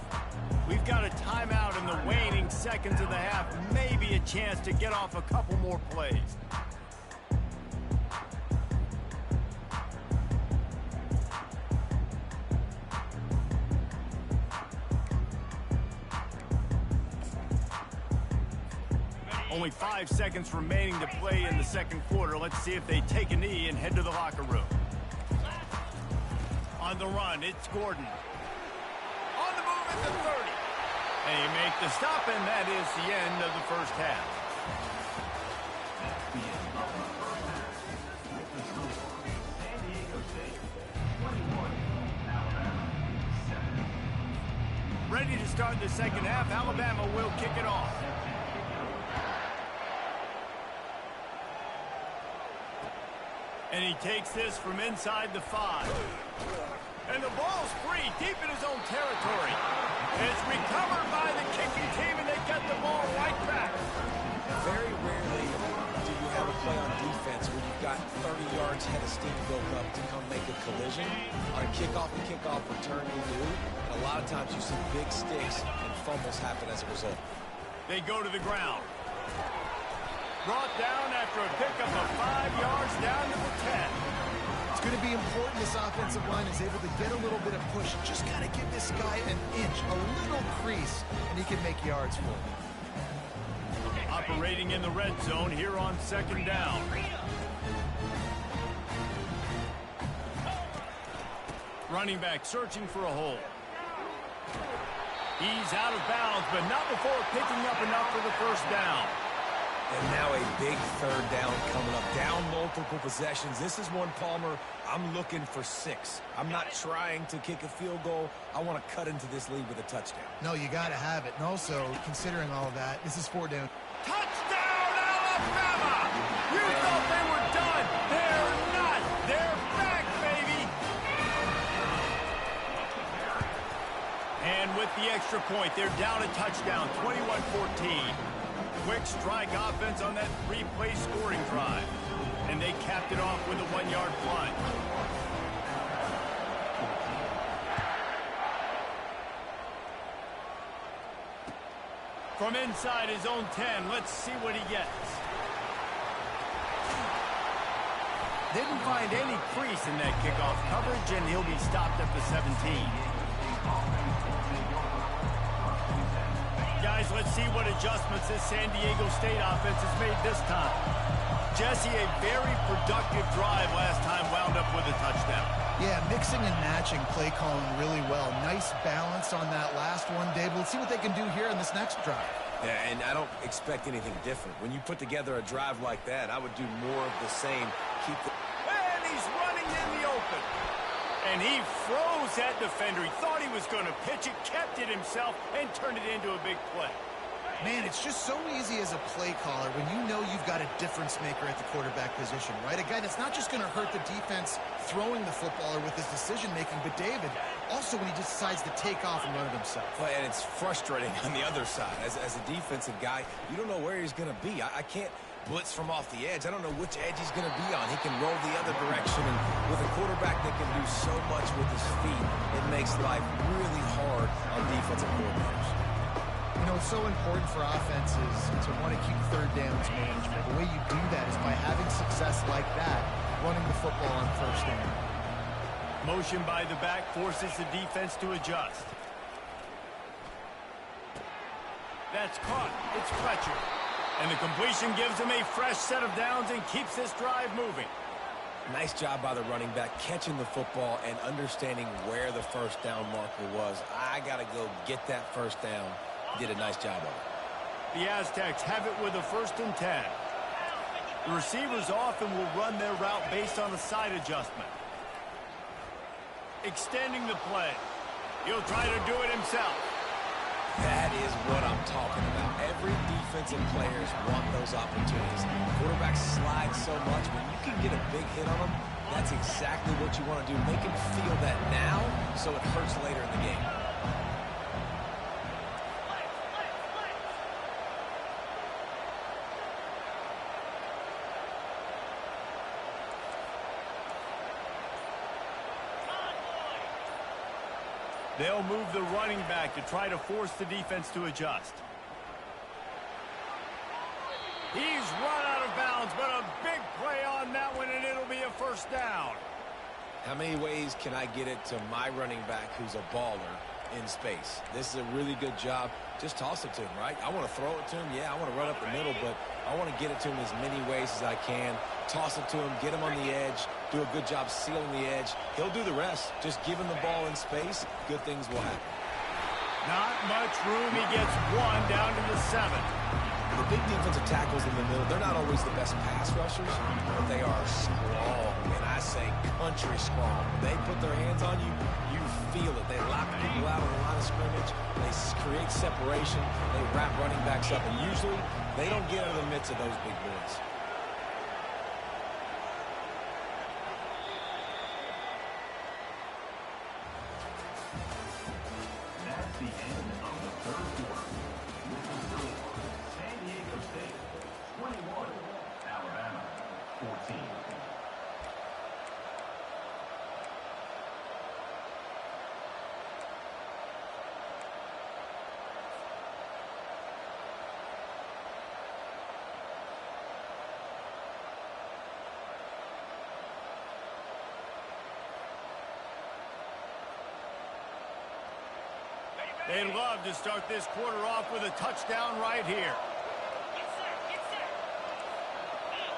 We've got a timeout in the waning seconds of the half. Maybe a chance to get off a couple more plays. Only 5 seconds remaining to play in the second quarter. Let's see if they take a knee and head to the locker room. On the run, it's Gordon. On the move at the 30. And he make the stop, and that is the end of the first half. Ready to start the second half. Alabama will kick it off. And he takes this from inside the 5. And the ball's free, deep in his own territory. It's recovered by the kicking team, and they get the ball right back. Very rarely do you have a play on defense where you've got 30 yards head of steam built up to come make a collision. On a kickoff and kickoff return, you do. And a lot of times you see big sticks and fumbles happen as a result. They go to the ground. Brought down after a pickup of 5 yards down to the 10. It's going to be important this offensive line is able to get a little bit of push. Just got to give this guy an inch, a little crease, and he can make yards for him. Operating in the red zone here on second down. Running back searching for a hole. He's out of bounds, but not before picking up enough for the first down. And now a big third down coming up. Down multiple possessions. This is one, Palmer, I'm looking for 6. I'm not trying to kick a field goal. I want to cut into this lead with a touchdown. No, you got to have it. And also, considering all of that, this is 4 down. Touchdown, Alabama! You thought they were done. They're not. They're back, baby. And with the extra point, they're down a touchdown, 21-14. Quick strike offense on that 3-play scoring drive. And they capped it off with a 1-yard plunge. From inside his own 10, let's see what he gets. Didn't find any crease in that kickoff coverage, and he'll be stopped at the 17. Guys, let's see what adjustments this San Diego State offense has made this time. Jesse, a very productive drive last time wound up with a touchdown. Yeah, mixing and matching play calling really well. Nice balance on that last one, Dave. Let's see what they can do here in this next drive. Yeah, and I don't expect anything different. When you put together a drive like that, I would do more of the same. And he's running in the open. And he froze that defender. He thought he was going to pitch it, kept it himself, and turned it into a big play. Man, it's just so easy as a play caller when you know you've got a difference maker at the quarterback position, right? A guy that's not just going to hurt the defense throwing the football or with his decision-making, but David, also when he just decides to take off and run it himself. Well, and it's frustrating on the other side. As a defensive guy, you don't know where he's going to be. I can't blitz from off the edge. I don't know which edge he's going to be on. He can roll the other direction, and with a quarterback that can do so much with his feet, it makes life really hard on defensive coordinators. You know, it's so important for offenses to want to keep third downs manageable. The way you do that is by having success like that, running the football on first down. Motion by the back forces the defense to adjust. That's caught. It's Fletcher. And the completion gives him a fresh set of downs and keeps this drive moving. Nice job by the running back catching the football and understanding where the first down marker was. I got to go get that first down. He did a nice job of it. The Aztecs have it with a 1st and 10. The receivers often will run their route based on a side adjustment. Extending the play. He'll try to do it himself. That is what I'm talking about. Every defensive players want those opportunities. Quarterbacks slide so much. When you can get a big hit on them, that's exactly what you want to do. Make him feel that now so it hurts later in the game. They'll move the running back to try to force the defense to adjust. He's run out of bounds, but a big play on that one, and it'll be a 1st down. How many ways can I get it to my running back who's a baller in space? This is a really good job. Just toss it to him, right? I want to throw it to him. Yeah, I want to run up the middle, but I want to get it to him as many ways as I can. Toss it to him, get him on the edge, do a good job sealing the edge. He'll do the rest. Just give him the ball in space, good things will happen. Not much room. He gets one down to the 7. The big defensive tackles in the middle, they're not always the best pass rushers, but they are strong, and I say country strong. When they put their hands on you, you feel it. They lock people out on the line of scrimmage. They create separation. They wrap running backs up, and usually they don't get out of the midst of those big boys. That's the end of the 3rd quarter. With the score, San Diego State 21, Alabama 14. They'd love to start this quarter off with a touchdown right here. Get set, get set. Clear,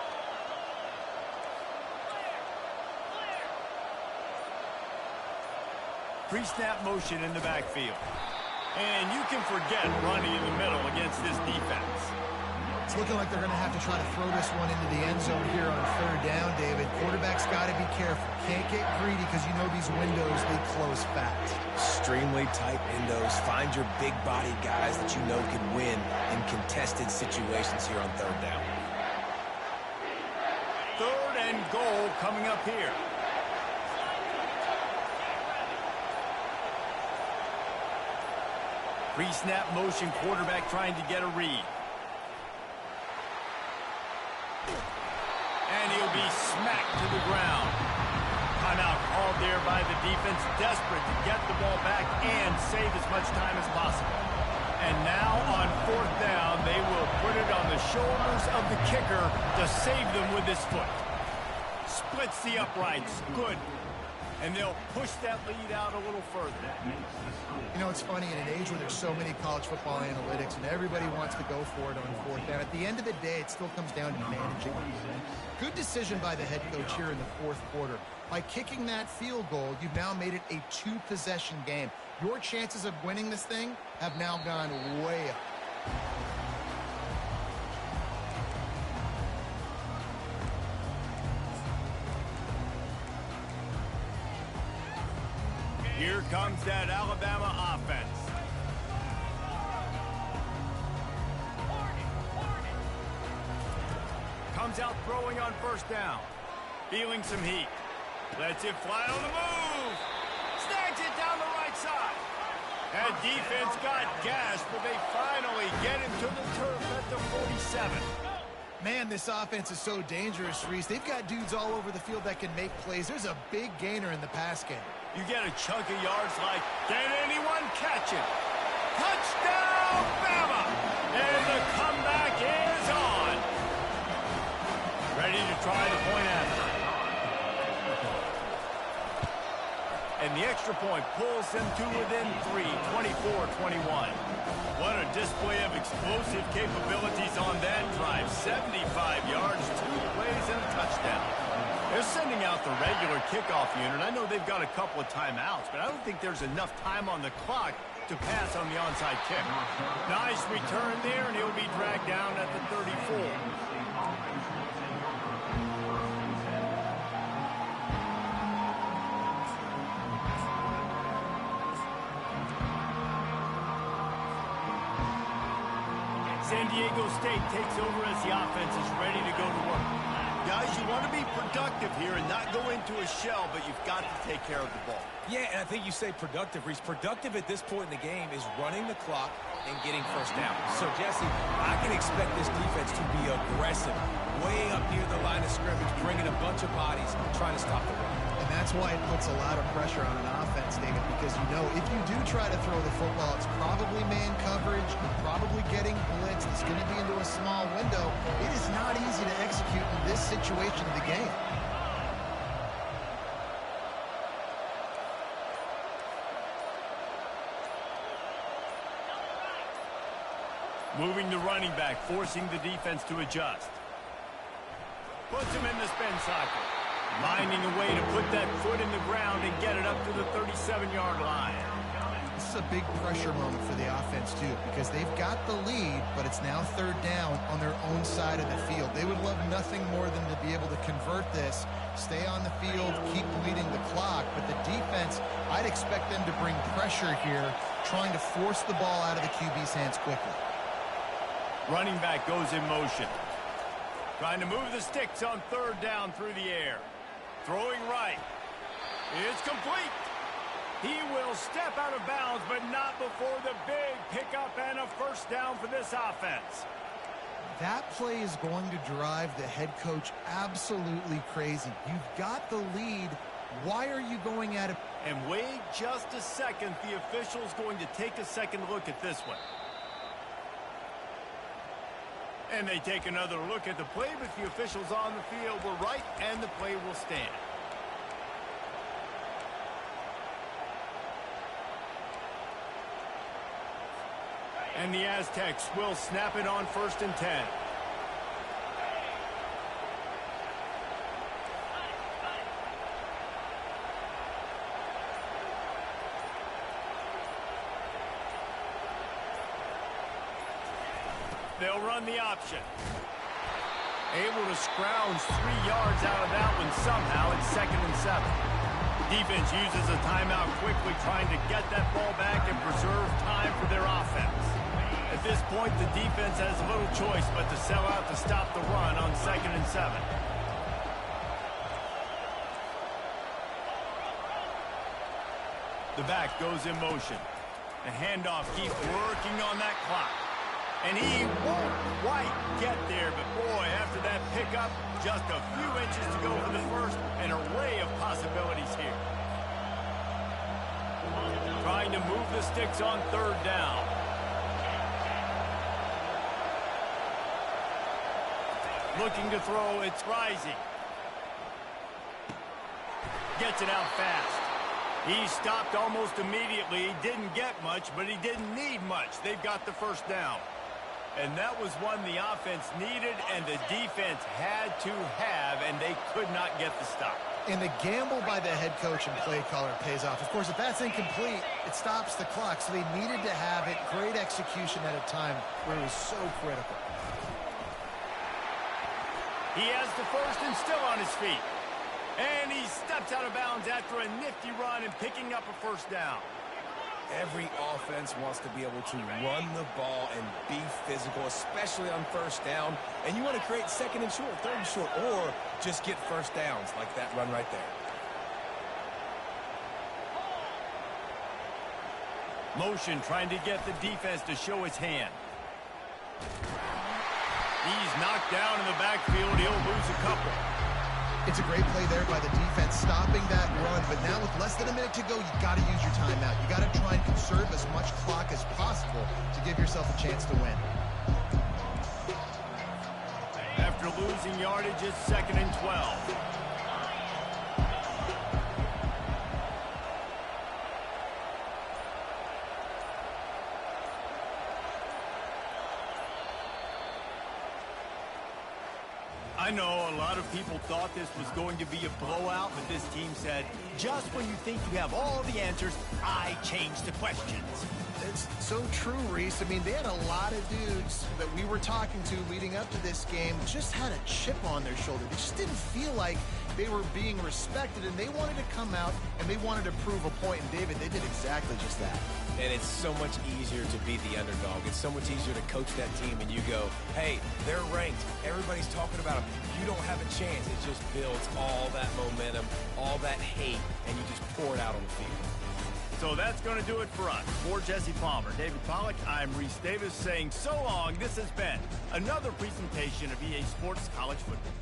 Pre-snap motion in the backfield. And you can forget running in the middle against this defense. It's looking like they're going to have to try to throw this one into the end zone here on 3rd down, David. Quarterback's got to be careful. Can't get greedy because you know these windows, they close fast. Extremely tight windows. Find your big-bodied guys that you know can win in contested situations here on 3rd down. 3rd and goal coming up here. Pre-snap motion, quarterback trying to get a read. And he'll be smacked to the ground. Timeout called there by the defense, desperate to get the ball back and save as much time as possible. And now on 4th down, they will put it on the shoulders of the kicker to save them with his foot. Splits the uprights. Good. And they'll push that lead out a little further. You know, it's funny, in an age where there's so many college football analytics and everybody wants to go for it on 4th down, at the end of the day, it still comes down to managing. Good decision by the head coach here in the 4th quarter. By kicking that field goal, you've now made it a 2-possession game. Your chances of winning this thing have now gone way up. Here comes that Alabama offense. Comes out throwing on 1st down. Feeling some heat. Lets it fly on the move. Snags it down the right side. That defense got gashed, but they finally get him to the turf at the 47. Man, this offense is so dangerous, Reese. They've got dudes all over the field that can make plays. There's a big gainer in the pass game. You get a chunk of yards like, can anyone catch it? Touchdown, Bama! And the comeback is on. Ready to try the point after. And the extra point pulls them to within 3, 24-21. What a display of explosive capabilities on that drive. 75 yards, 2 plays, and a touchdown. They're sending out the regular kickoff unit. I know they've got a couple of timeouts, but I don't think there's enough time on the clock to pass on the onside kick. Nice return there, and he'll be dragged down at the 34. San Diego State takes over as the offense is ready to go to work. Guys, you want to be productive here and not go into a shell, but you've got to take care of the ball. Yeah, and I think you say productive, Reese. Productive at this point in the game is running the clock and getting first down. So, Jesse, I can expect this defense to be aggressive, way up near the line of scrimmage, bringing a bunch of bodies, trying to stop the run. And that's why it puts a lot of pressure on an offense, David, because you know if you do try to throw the football, it's probably man coverage, probably getting blitzed, it's going to be into a small window. It is not easy to execute in this situation of the game. Moving the running back, forcing the defense to adjust. Puts him in the spin cycle. Finding a way to put that foot in the ground and get it up to the 37-yard line. This is a big pressure moment for the offense, too, because they've got the lead, but it's now third down on their own side of the field. They would love nothing more than to be able to convert this, stay on the field, keep leading the clock. But the defense, I'd expect them to bring pressure here, trying to force the ball out of the QB's hands quickly. Running back goes in motion. Trying to move the sticks on third down through the air. Throwing right. It's complete. He will step out of bounds, but not before the big pickup and a first down for this offense. That play is going to drive the head coach absolutely crazy. You've got the lead. Why are you going at it? And wait just a second. The official's going to take a second look at this one. And they take another look at the play, but the officials on the field were right, and the play will stand. And the Aztecs will snap it on 1st and 10. They'll run the option. Able to scrounge 3 yards out of that one somehow. It's 2nd and 7. Defense uses a timeout quickly, trying to get that ball back and preserve time for their offense. At this point, the defense has little choice but to sell out to stop the run on 2nd and 7. The back goes in motion. The handoff keeps working on that clock. And he won't quite get there, but boy, after that pickup, just a few inches to go for the first, an array of possibilities here. Trying to move the sticks on third down. Looking to throw, it's rising. Gets it out fast. He stopped almost immediately. He didn't get much, but he didn't need much. They've got the first down. And that was one the offense needed and the defense had to have, and they could not get the stop. And the gamble by the head coach and play caller pays off. Of course, if that's incomplete, it stops the clock. So they needed to have it. Great execution at a time where it was so critical. He has the first and still on his feet. And he steps out of bounds after a nifty run and picking up a first down. Every offense wants to be able to run the ball and be physical, especially on first down. And you want to create 2nd and short, 3rd and short, or just get first downs like that run right there. Motion trying to get the defense to show its hand. He's knocked down in the backfield. He'll lose a couple. It's a great play there by the defense, stopping that run. But now with less than a minute to go, you got to use your timeout. You got to try and conserve as much clock as possible to give yourself a chance to win. After losing yardage, it's 2nd and 12. I know a lot of people thought this was going to be a blowout, but this team said, just when you think you have all the answers, I change the questions. It's so true, Reese. I mean, they had a lot of dudes that we were talking to leading up to this game just had a chip on their shoulder. They just didn't feel like they were being respected, and they wanted to come out and they wanted to prove a point. And David, they did exactly just that. And it's so much easier to be the underdog. It's so much easier to coach that team and you go, hey, they're ranked. Everybody's talking about them. You don't have a chance. It just builds all that momentum, all that hate, and you just pour it out on the field. So that's going to do it for us. For Jesse Palmer, David Pollack, I'm Reese Davis saying so long. This has been another presentation of EA Sports College Football.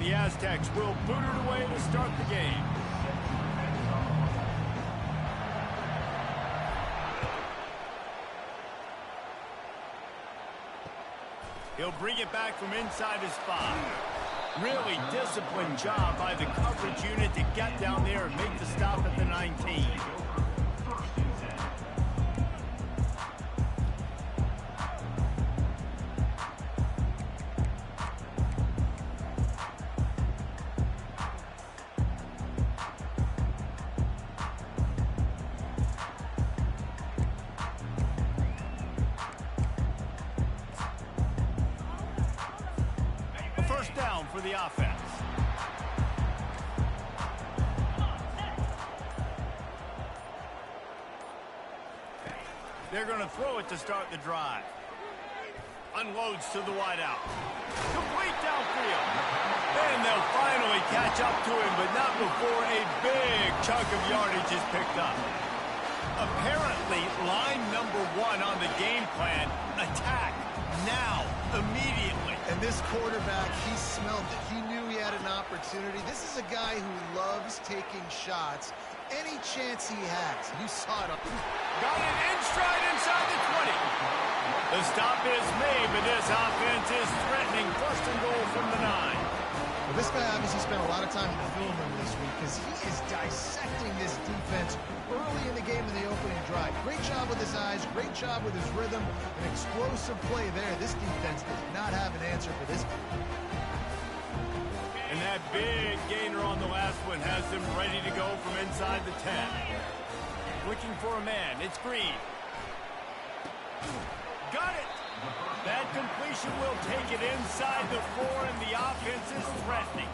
The Aztecs will boot it away to start the game. He'll bring it back from inside his 5. Really disciplined job by the coverage unit to get down there and make the stop at the 19. First down for the offense. They're going to throw it to start the drive. Unloads to the wideout. Complete downfield. And they'll finally catch up to him, but not before a big chunk of yardage is picked up. Apparently, line number 1 on the game plan, attack now, immediately. And this quarterback, he smelled it. He knew he had an opportunity. This is a guy who loves taking shots any chance he has. You saw it. Got it in stride inside the 20. The stop is made, but this offense is threatening. First and goal from the 9. Well, this guy obviously spent a lot of time in the film room this week because he is dissecting this defense early in the game in the opening drive. Great job with his eyes, great job with his rhythm, an explosive play there. This defense does not have an answer for this. And that big gainer on the last one has them ready to go from inside the 10. Looking for a man. It's Green. Got it. That completion will take it inside the 4, and the offense is threatening.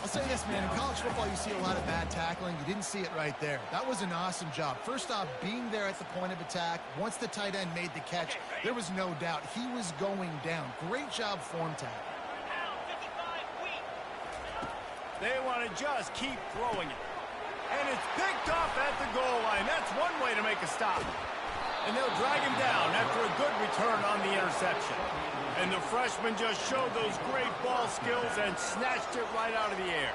I'll say this, man. In college football, you see a lot of bad tackling. You didn't see it right there. That was an awesome job. First off, being there at the point of attack. Once the tight end made the catch, there was no doubt he was going down. Great job form tackle. They want to just keep throwing it. And it's picked off at the goal line. That's one way to make a stop. And they'll drag him down after a good return on the interception. And the freshman just showed those great ball skills and snatched it right out of the air.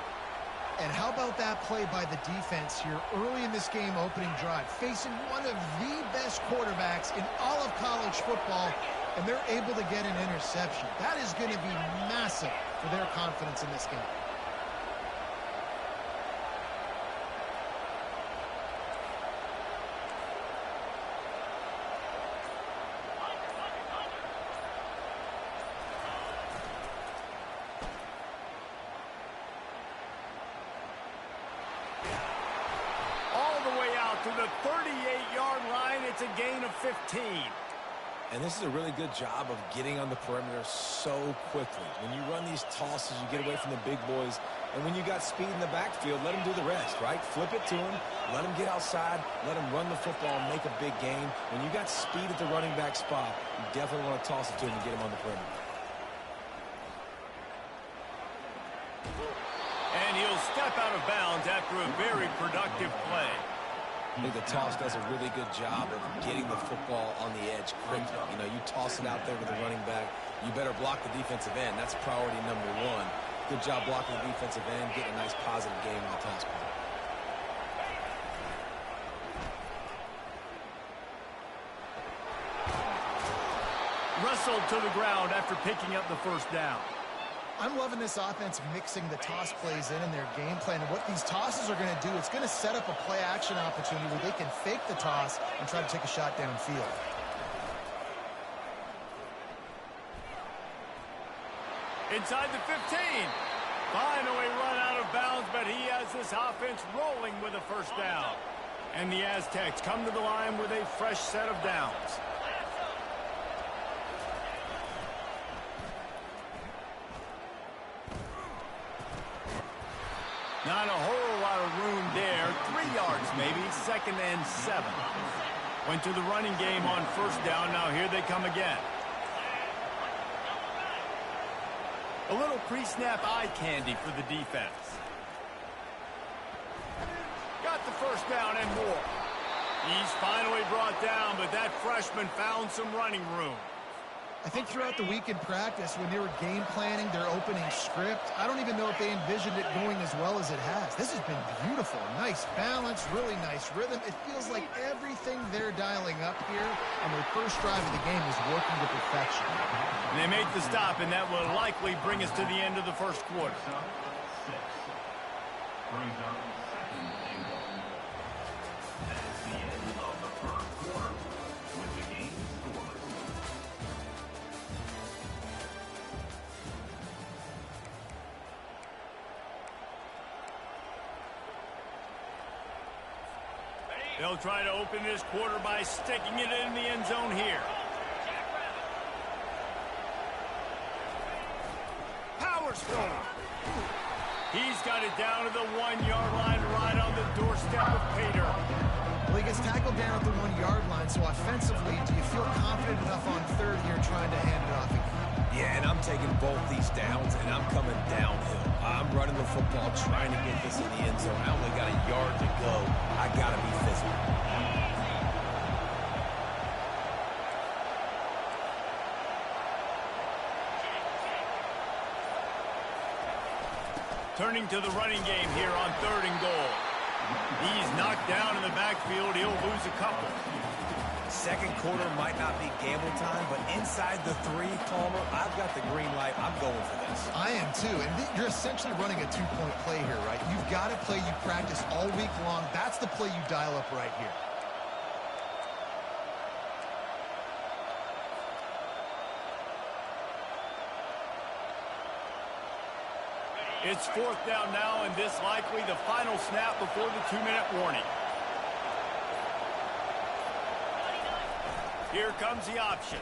And how about that play by the defense here early in this game opening drive, facing one of the best quarterbacks in all of college football, and they're able to get an interception. That is going to be massive for their confidence in this game. To the 38-yard line, it's a gain of 15. And this is a really good job of getting on the perimeter so quickly. When you run these tosses, you get away from the big boys. And when you got speed in the backfield, let them do the rest, right? Flip it to him, let him get outside, let him run the football and make a big gain. When you got speed at the running back spot, you definitely want to toss it to him and get him on the perimeter. And he'll step out of bounds after a very productive play. I think the toss does a really good job of getting the football on the edge quickly. You know, you toss it out there with the running back, you better block the defensive end. That's priority number one. Good job blocking the defensive end, getting a nice positive game on the toss play. Wrestled to the ground after picking up the first down. I'm loving this offense mixing the toss plays in their game plan. And what these tosses are going to do, it's going to set up a play-action opportunity where they can fake the toss and try to take a shot downfield. Inside the 15. Finally run out of bounds, but he has this offense rolling with a first down. And the Aztecs come to the line with a fresh set of downs. Not a whole lot of room there. 3 yards maybe. 2nd and 7. Went to the running game on first down. Now here they come again. A little pre-snap eye candy for the defense. Got the first down and more. He's finally brought down, but that freshman found some running room. I think throughout the week in practice, when they were game planning their opening script, I don't even know if they envisioned it going as well as it has. This has been beautiful. Nice balance, really nice rhythm. It feels like everything they're dialing up here on their first drive of the game is working to perfection. And they make the stop, and that will likely bring us to the end of the first quarter. Brings up 2nd and goal. That's the end of the first quarter with the game scoreless. They'll try to open this quarter by sticking it in the end zone here. Power stone. He's got it down to the 1-yard line right on the doorstep of Pater. Well, he gets tackled down at the 1-yard line, so offensively, do you feel confident enough on third here trying to hand it off again? Yeah, and I'm taking both these downs, and I'm coming downhill. I'm running the football, trying to get this in the end zone. I only got a yard to go. I got to be physical. Turning to the running game here on 3rd and goal. He's knocked down in the backfield. He'll lose a couple. Second quarter might not be gamble time, but inside the 3, Palmer, I've got the green light. I'm going for this. I am too, and you're essentially running a 2-point play here, right? You've got a play you practice all week long. That's the play you dial up right here. It's 4th down now, and this likely the final snap before the 2-minute warning. Here comes the option.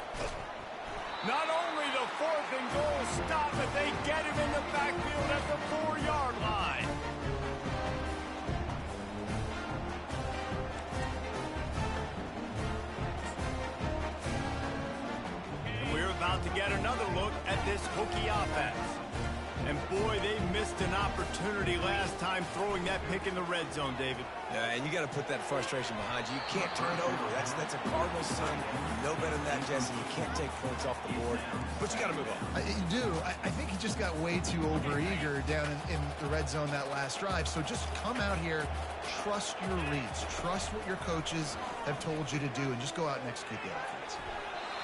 Not only the 4th and goal stop, but they get him in the backfield at the 4-yard line. this hokey offense. And boy, they missed an opportunity last time throwing that pick in the red zone, David. Yeah, and you got to put that frustration behind you. You can't turn it over. That's a Cardinal sin. You know better than that, Jesse. You can't take points off the board, but you got to move on. You do. I think he just got way too overeager down in the red zone that last drive. So just come out here, trust your reads, trust what your coaches have told you to do, and just go out and execute the offense.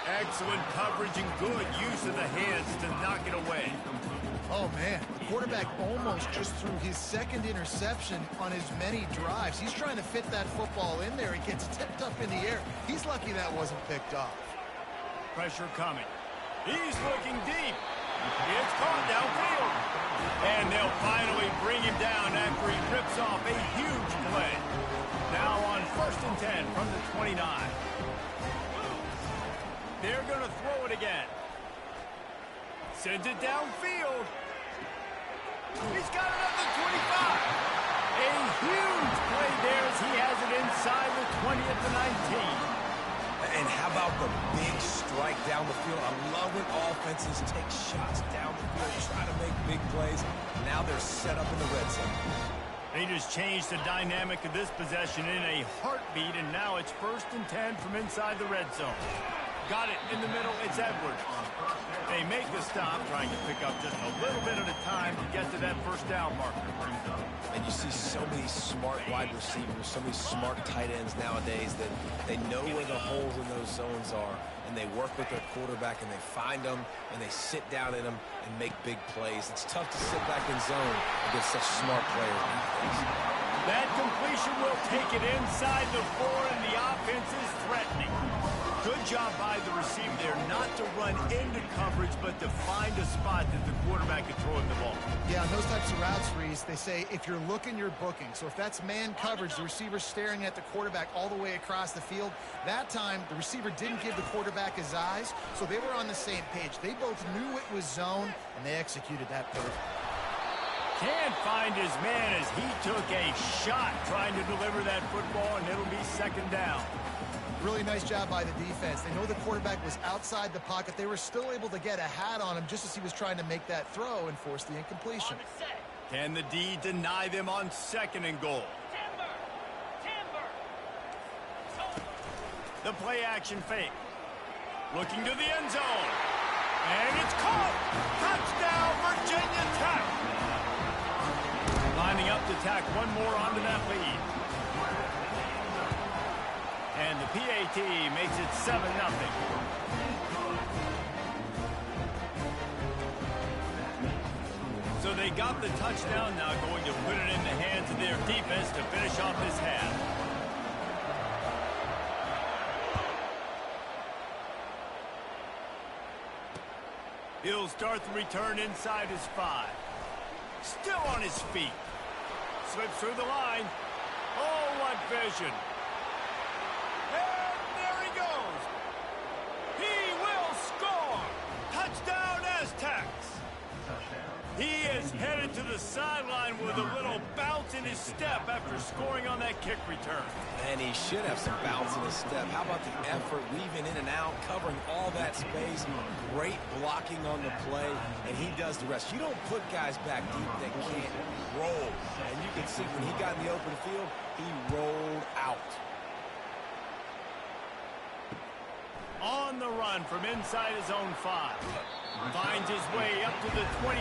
Excellent coverage and good use of the hands to knock it away. Oh, man. The quarterback almost just threw his second interception on as many drives. He's trying to fit that football in there. It gets tipped up in the air. He's lucky that wasn't picked off. Pressure coming. He's looking deep. It's caught downfield. And they'll finally bring him down after he rips off a huge play. Now on 1st and 10 from the 29. They're going to throw it again. Sends it downfield. He's got it at the 25. A huge play there as he has it inside the 20 at the 19. And how about the big strike down the field? I love when offenses take shots down the field, try to make big plays. Now they're set up in the red zone. They just changed the dynamic of this possession in a heartbeat, and now it's 1st and 10 from inside the red zone. Got it in the middle. It's Edwards. They make the stop, trying to pick up just a little bit at a time to get to that 1st down marker. And you see so many smart wide receivers, so many smart tight ends nowadays that they know where the holes in those zones are, and they work with their quarterback, and they find them, and they sit down in them and make big plays. It's tough to sit back in zone against such smart players nowadays. That completion will take it inside the 4, and the offense is threatening. Good job by the receiver there, not to run into coverage, but to find a spot that the quarterback can throw in the ball. Yeah, on those types of routes, Reese, they say if you're looking, you're booking. So if that's man coverage, the receiver's staring at the quarterback all the way across the field. That time, the receiver didn't give the quarterback his eyes, so they were on the same page. They both knew it was zone, and they executed that perfectly. Can't find his man as he took a shot trying to deliver that football, and it'll be 2nd down. Really nice job by the defense. They know the quarterback was outside the pocket. They were still able to get a hat on him just as he was trying to make that throw and force the incompletion. Can the D deny them on 2nd and goal? The play action fake. Looking to the end zone. And it's caught. Touchdown, Virginia Tech. Lining up to tack one more onto that lead. And the PAT makes it 7-0. So they got the touchdown, now going to put it in the hands of their defense to finish off this half. He'll start the return inside his 5. Still on his feet. Slips through the line. Oh, what vision. And there he goes. He will score. Touchdown, Aztecs. He is headed to the sideline with a little bounce in his step after scoring on that kick return. And he should have some bounce in his step. How about the effort, weaving in and out, covering all that space, great blocking on the play, and he does the rest. You don't put guys back deep that can't roll. And you can see when he got in the open field, he rolled out. On the run from inside his own 5. Finds his way up to the 24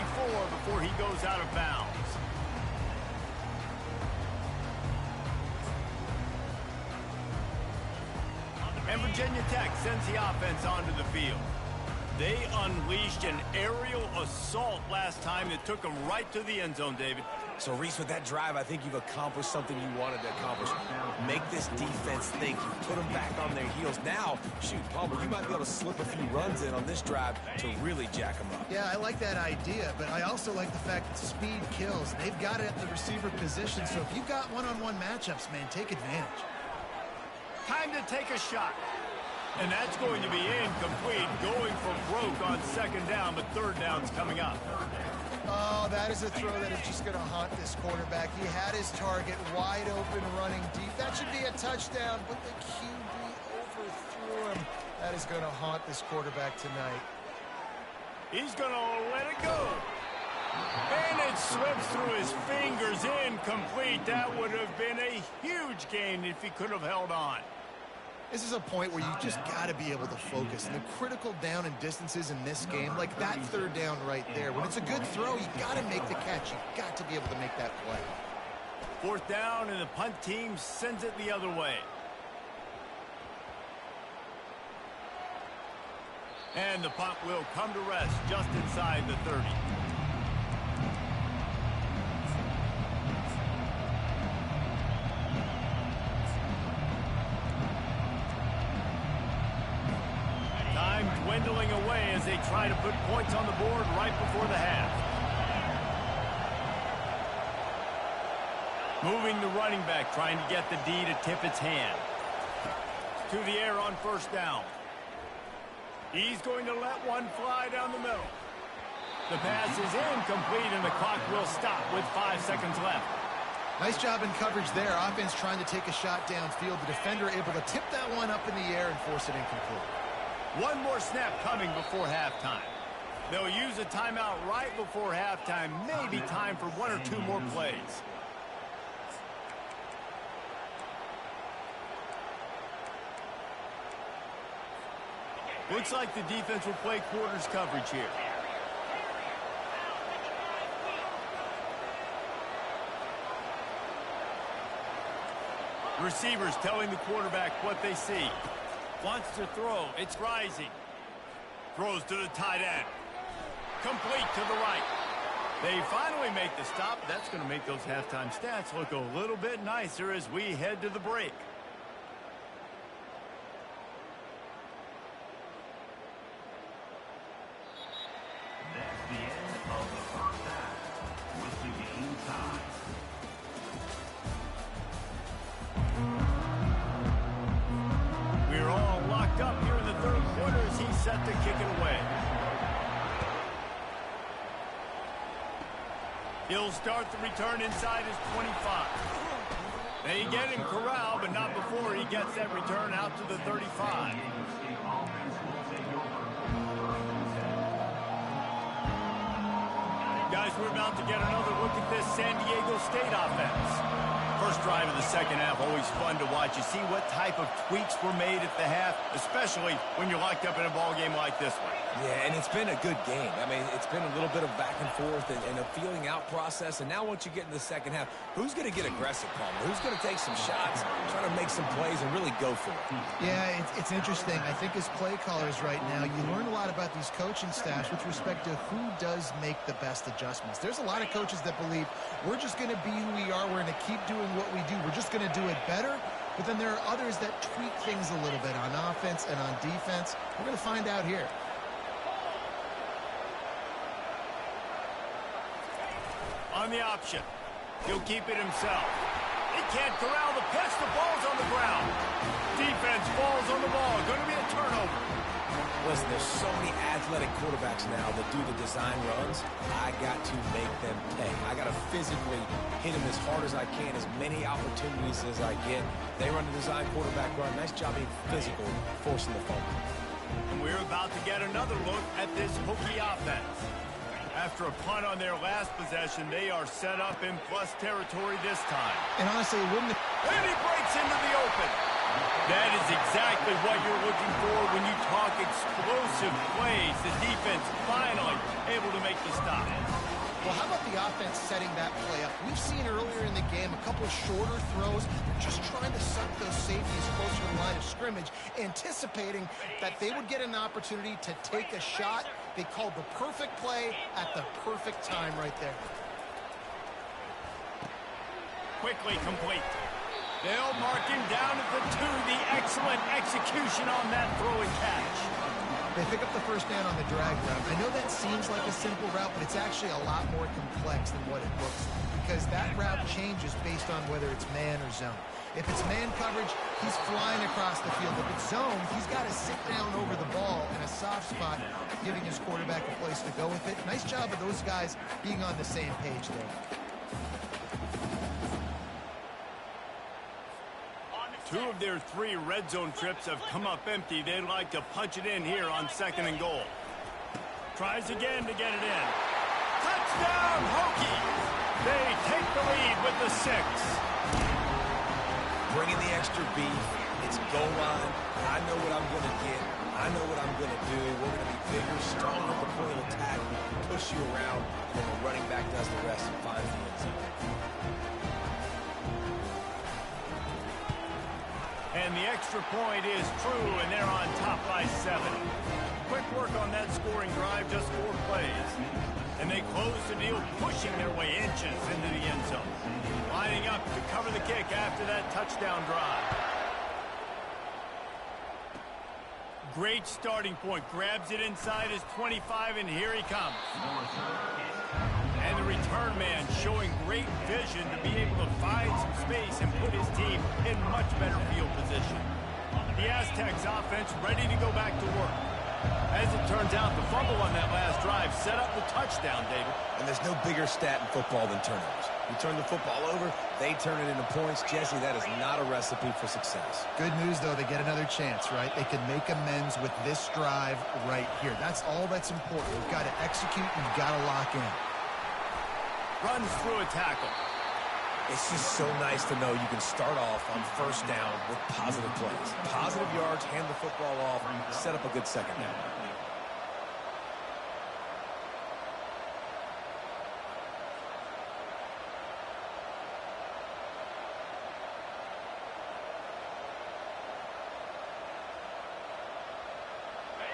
before he goes out of bounds. And Virginia Tech sends the offense onto the field. They unleashed an aerial assault last time that took them right to the end zone, David. So, Reese, with that drive, I think you've accomplished something you wanted to accomplish. Make this defense think. You put them back on their heels. Now, shoot, Palmer, you might be able to slip a few runs in on this drive to really jack them up. Yeah, I like that idea, but I also like the fact that speed kills. They've got it at the receiver position, so if you've got one-on-one matchups, man, take advantage. Time to take a shot. And that's going to be incomplete, going for broke on 2nd down, but 3rd down's coming up. Oh, that is a throw that is just going to haunt this quarterback. He had his target wide open, running deep. That should be a touchdown, but the QB overthrew him. That is going to haunt this quarterback tonight. He's going to let it go. And it slips through his fingers, incomplete. That would have been a huge gain if he could have held on. This is a point where you just got to be able to focus. And the critical down and distances in this game, like that third down right there, when it's a good throw, you got to make the catch. You got to be able to make that play. Fourth down, and the punt team sends it the other way. And the punt will come to rest just inside the 30. Time dwindling away as they try to put points on the board right before the half. Moving the running back, trying to get the D to tip its hand. To the air on first down. He's going to let one fly down the middle. The pass is incomplete, and the clock will stop with 5 seconds left. Nice job in coverage there. Offense trying to take a shot downfield. The defender able to tip that one up in the air and force it incomplete. One more snap coming before halftime. They'll use a timeout right before halftime. Maybe time for one or two more plays. Looks like the defense will play quarters coverage here. Receivers telling the quarterback what they see. Wants to throw. It's rising. Throws to the tight end. Complete to the right. They finally make the stop. That's going to make those halftime stats look a little bit nicer as we head to the break. That's the end of the first half with the game tied. We're all locked up here in the third quarter as he's set to kick it away. He'll start the return inside his 25. They get him corralled, but not before he gets that return out to the 35. Guys, we're about to get another look at this San Diego State offense. First drive of the second half, always fun to watch. You see what type of tweaks were made at the half, especially when you're locked up in a ball game like this one. Yeah, and it's been a good game. I mean, it's been a little bit of back and forth and a feeling out process. And now once you get in the second half, who's going to get aggressive, Palmer? Who's going to take some shots, try to make some plays, and really go for it? Yeah, it's interesting. I think as play callers right now, you learn a lot about these coaching staffs with respect to who does make the best adjustments. There's a lot of coaches that believe we're just going to be who we are. We're going to keep doing what we do. We're just going to do it better. But then there are others that tweak things a little bit on offense and on defense. We're going to find out here. On the option. He'll keep it himself. He can't corral the pitch. The ball's on the ground. Defense falls on the ball. Going to be a turnover. Listen, there's so many athletic quarterbacks now that do the design runs. I got to make them pay. I got to physically hit them as hard as I can, as many opportunities as I get. They run the design quarterback run. Nice job being physical, forcing the fumble. And we're about to get another look at this Hokie offense. After a punt on their last possession, they are set up in plus territory this time. And honestly, it wouldn't have... And he breaks into the open. That is exactly what you're looking for when you talk explosive plays. The defense finally able to make the stop. Well, how about the offense setting that play up? We've seen earlier in the game a couple shorter throws. They're just trying to suck those safeties closer to the line of scrimmage, anticipating that they would get an opportunity to take a shot. They called the perfect play at the perfect time right there. Quickly complete. They'll mark him down at the 2. The excellent execution on that throw and catch. They pick up the first down on the drag route. I know that seems like a simple route, but it's actually a lot more complex than what it looks like, because that route changes based on whether it's man or zone. If it's man coverage, he's flying across the field. If it's zone, he's got to sit down over the ball in a soft spot, giving his quarterback a place to go with it. Nice job of those guys being on the same page there. Two of their 3 red zone trips have come up empty. They'd like to punch it in here on 2nd and goal. Tries again to get it in. Touchdown, Hokies! They take the lead with the 6. Bringing the extra beef. It's goal line. I know what I'm going to get. I know what I'm going to do. We're going to be bigger, stronger at the point of attack, push you around, and then the running back does the rest and finds the end zone. And the extra point is true, and they're on top by 7. Quick work on that scoring drive, just 4 plays. And they close the deal, pushing their way inches into the end zone. Lining up to cover the kick after that touchdown drive. Great starting point. Grabs it inside his 25, and here he comes. And the return man showing great vision to be able to find some space and put his team in much better field position. The Aztecs offense ready to go back to work. As it turns out, the fumble on that last drive set up the touchdown, David. And there's no bigger stat in football than turnovers. You turn the football over, they turn it into points. Jesse, that is not a recipe for success. Good news, though, they get another chance, right? They can make amends with this drive right here. That's all that's important. You've got to execute, you've got to lock in. Runs through a tackle. It's just so nice to know you can start off on first down with positive plays. Positive yards, hand the football off, set up a good second down.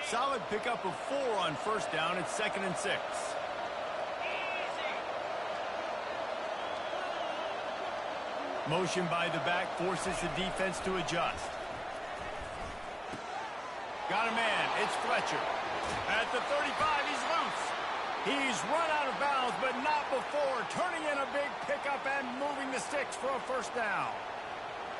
Solid pickup of 4 on first down. It's 2nd and 6. Motion by the back forces the defense to adjust. Got a man. It's Fletcher. At the 35, he's loose. He's run out of bounds, but not before turning in a big pickup and moving the sticks for a first down.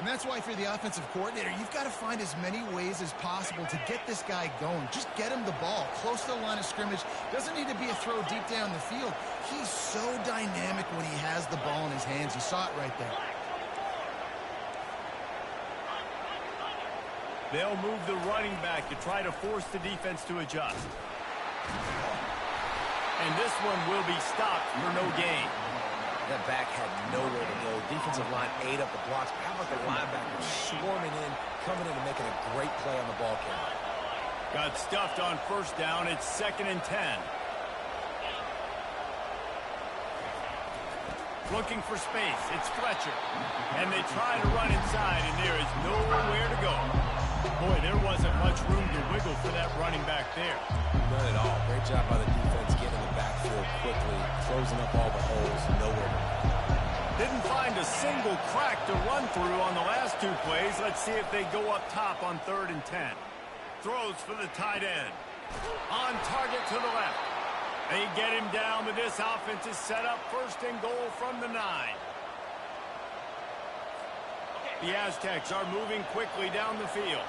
And that's why if you're the offensive coordinator, you've got to find as many ways as possible to get this guy going. Just get him the ball close to the line of scrimmage. Doesn't need to be a throw deep down the field. He's so dynamic when he has the ball in his hands. You saw it right there. They'll move the running back to try to force the defense to adjust. And this one will be stopped for no gain. That back had nowhere to go. Defensive line ate up the blocks. How about the linebacker swarming in, coming in and making a great play on the ball carrier? Got stuffed on first down. It's 2nd and 10. Looking for space. It's Fletcher. And they try to run inside, and there is nowhere to go. Boy, there wasn't much room to wiggle for that running back there. None at all. Great job by the defense getting in the backfield quickly, closing up all the holes, nowhere to run. Didn't find a single crack to run through on the last 2 plays. Let's see if they go up top on 3rd and 10. Throws for the tight end. On target to the left. They get him down, but this offense is set up 1st and goal from the 9. The Aztecs are moving quickly down the field.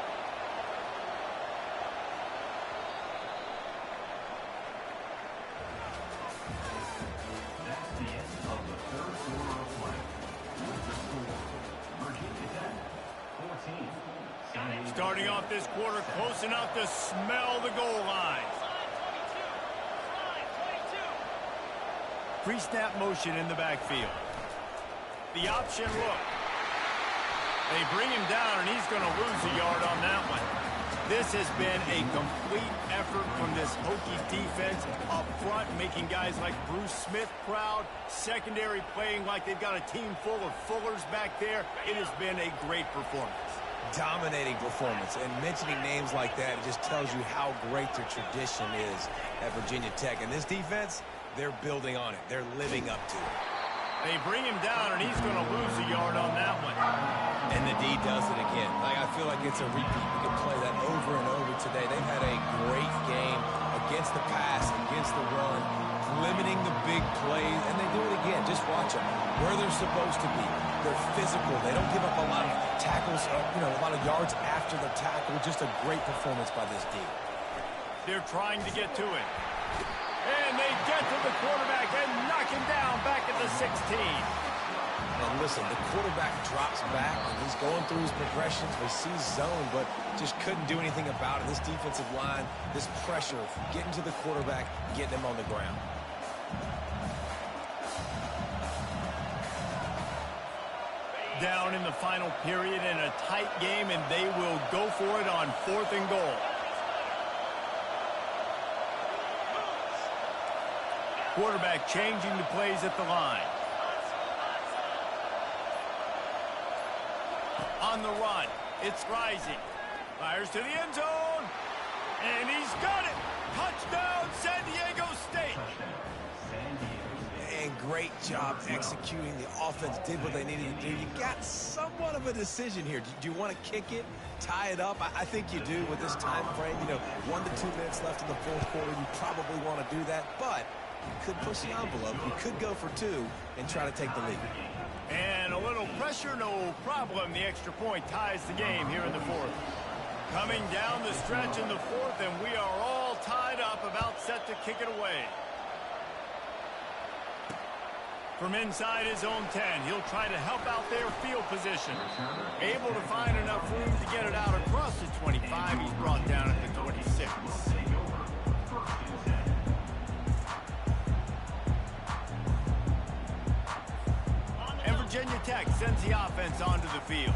That's the end of the 3rd quarter of play. With the score, Virginia Tech 14. San Diego Starting off this quarter close enough to smell the goal line. Pre-snap motion in the backfield. The option look. They bring him down, and he's going to lose a yard on that one. This has been a complete effort from this Hokies defense up front, making guys like Bruce Smith proud. Secondary playing like they've got a team full of Fullers back there. It has been a great performance. Dominating performance, and mentioning names like that, it just tells you how great their tradition is at Virginia Tech. And this defense, they're building on it. They're living up to it. They bring him down, and he's going to lose a yard on that one. And the D does it again. I feel like it's a repeat. We can play that over and over today. They've had a great game against the pass, against the run, limiting the big plays, and they do it again. Just watch them. Where they're supposed to be. They're physical. They don't give up a lot of tackles, a lot of yards after the tackle. Just a great performance by this D. They're trying to get to it. And they get to the quarterback and knock him down back at the 16. And And listen, the quarterback drops back, and he's going through his progressions. He sees zone, but just couldn't do anything about it. This defensive line, this pressure, getting to the quarterback, getting him on the ground. Down in the final period in a tight game, and they will go for it on 4th and goal. Quarterback changing the plays at the line. On the run, it's Rising. Fires to the end zone, and he's got it. Touchdown, San Diego State. And great job executing. The offense did what they needed to do. You got somewhat of a decision here. Do you want to kick it, tie it up? I think you do with this time frame. 1 to 2 minutes left in the fourth quarter. You probably want to do that, but you could push the envelope. You could go for 2 and try to take the lead. And a little pressure, no problem. The extra point ties the game here in the fourth. Coming down the stretch in the fourth, and we are all tied up, about set to kick it away. From inside his own 10, he'll try to help out their field position. Able to find enough room to get it out across the 25. He's brought down at the 26. And Virginia Tech sends the offense onto the field.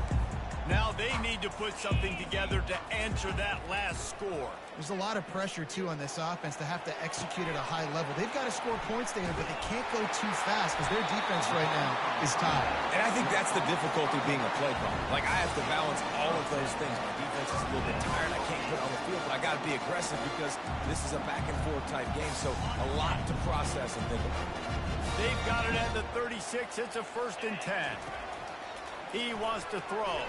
Now they need to put something together to answer that last score. There's a lot of pressure, too, on this offense to have to execute at a high level. They've got to score points, David, but they can't go too fast because their defense right now is tied. And I think that's the difficulty being a play caller. Like, I have to balance all of those things. My defense is a little bit tired. I can't put it on the field, but I got to be aggressive because this is a back-and-forth type game, so a lot to process and think about. They've got it at the 36. It's a 1st and 10. He wants to throw.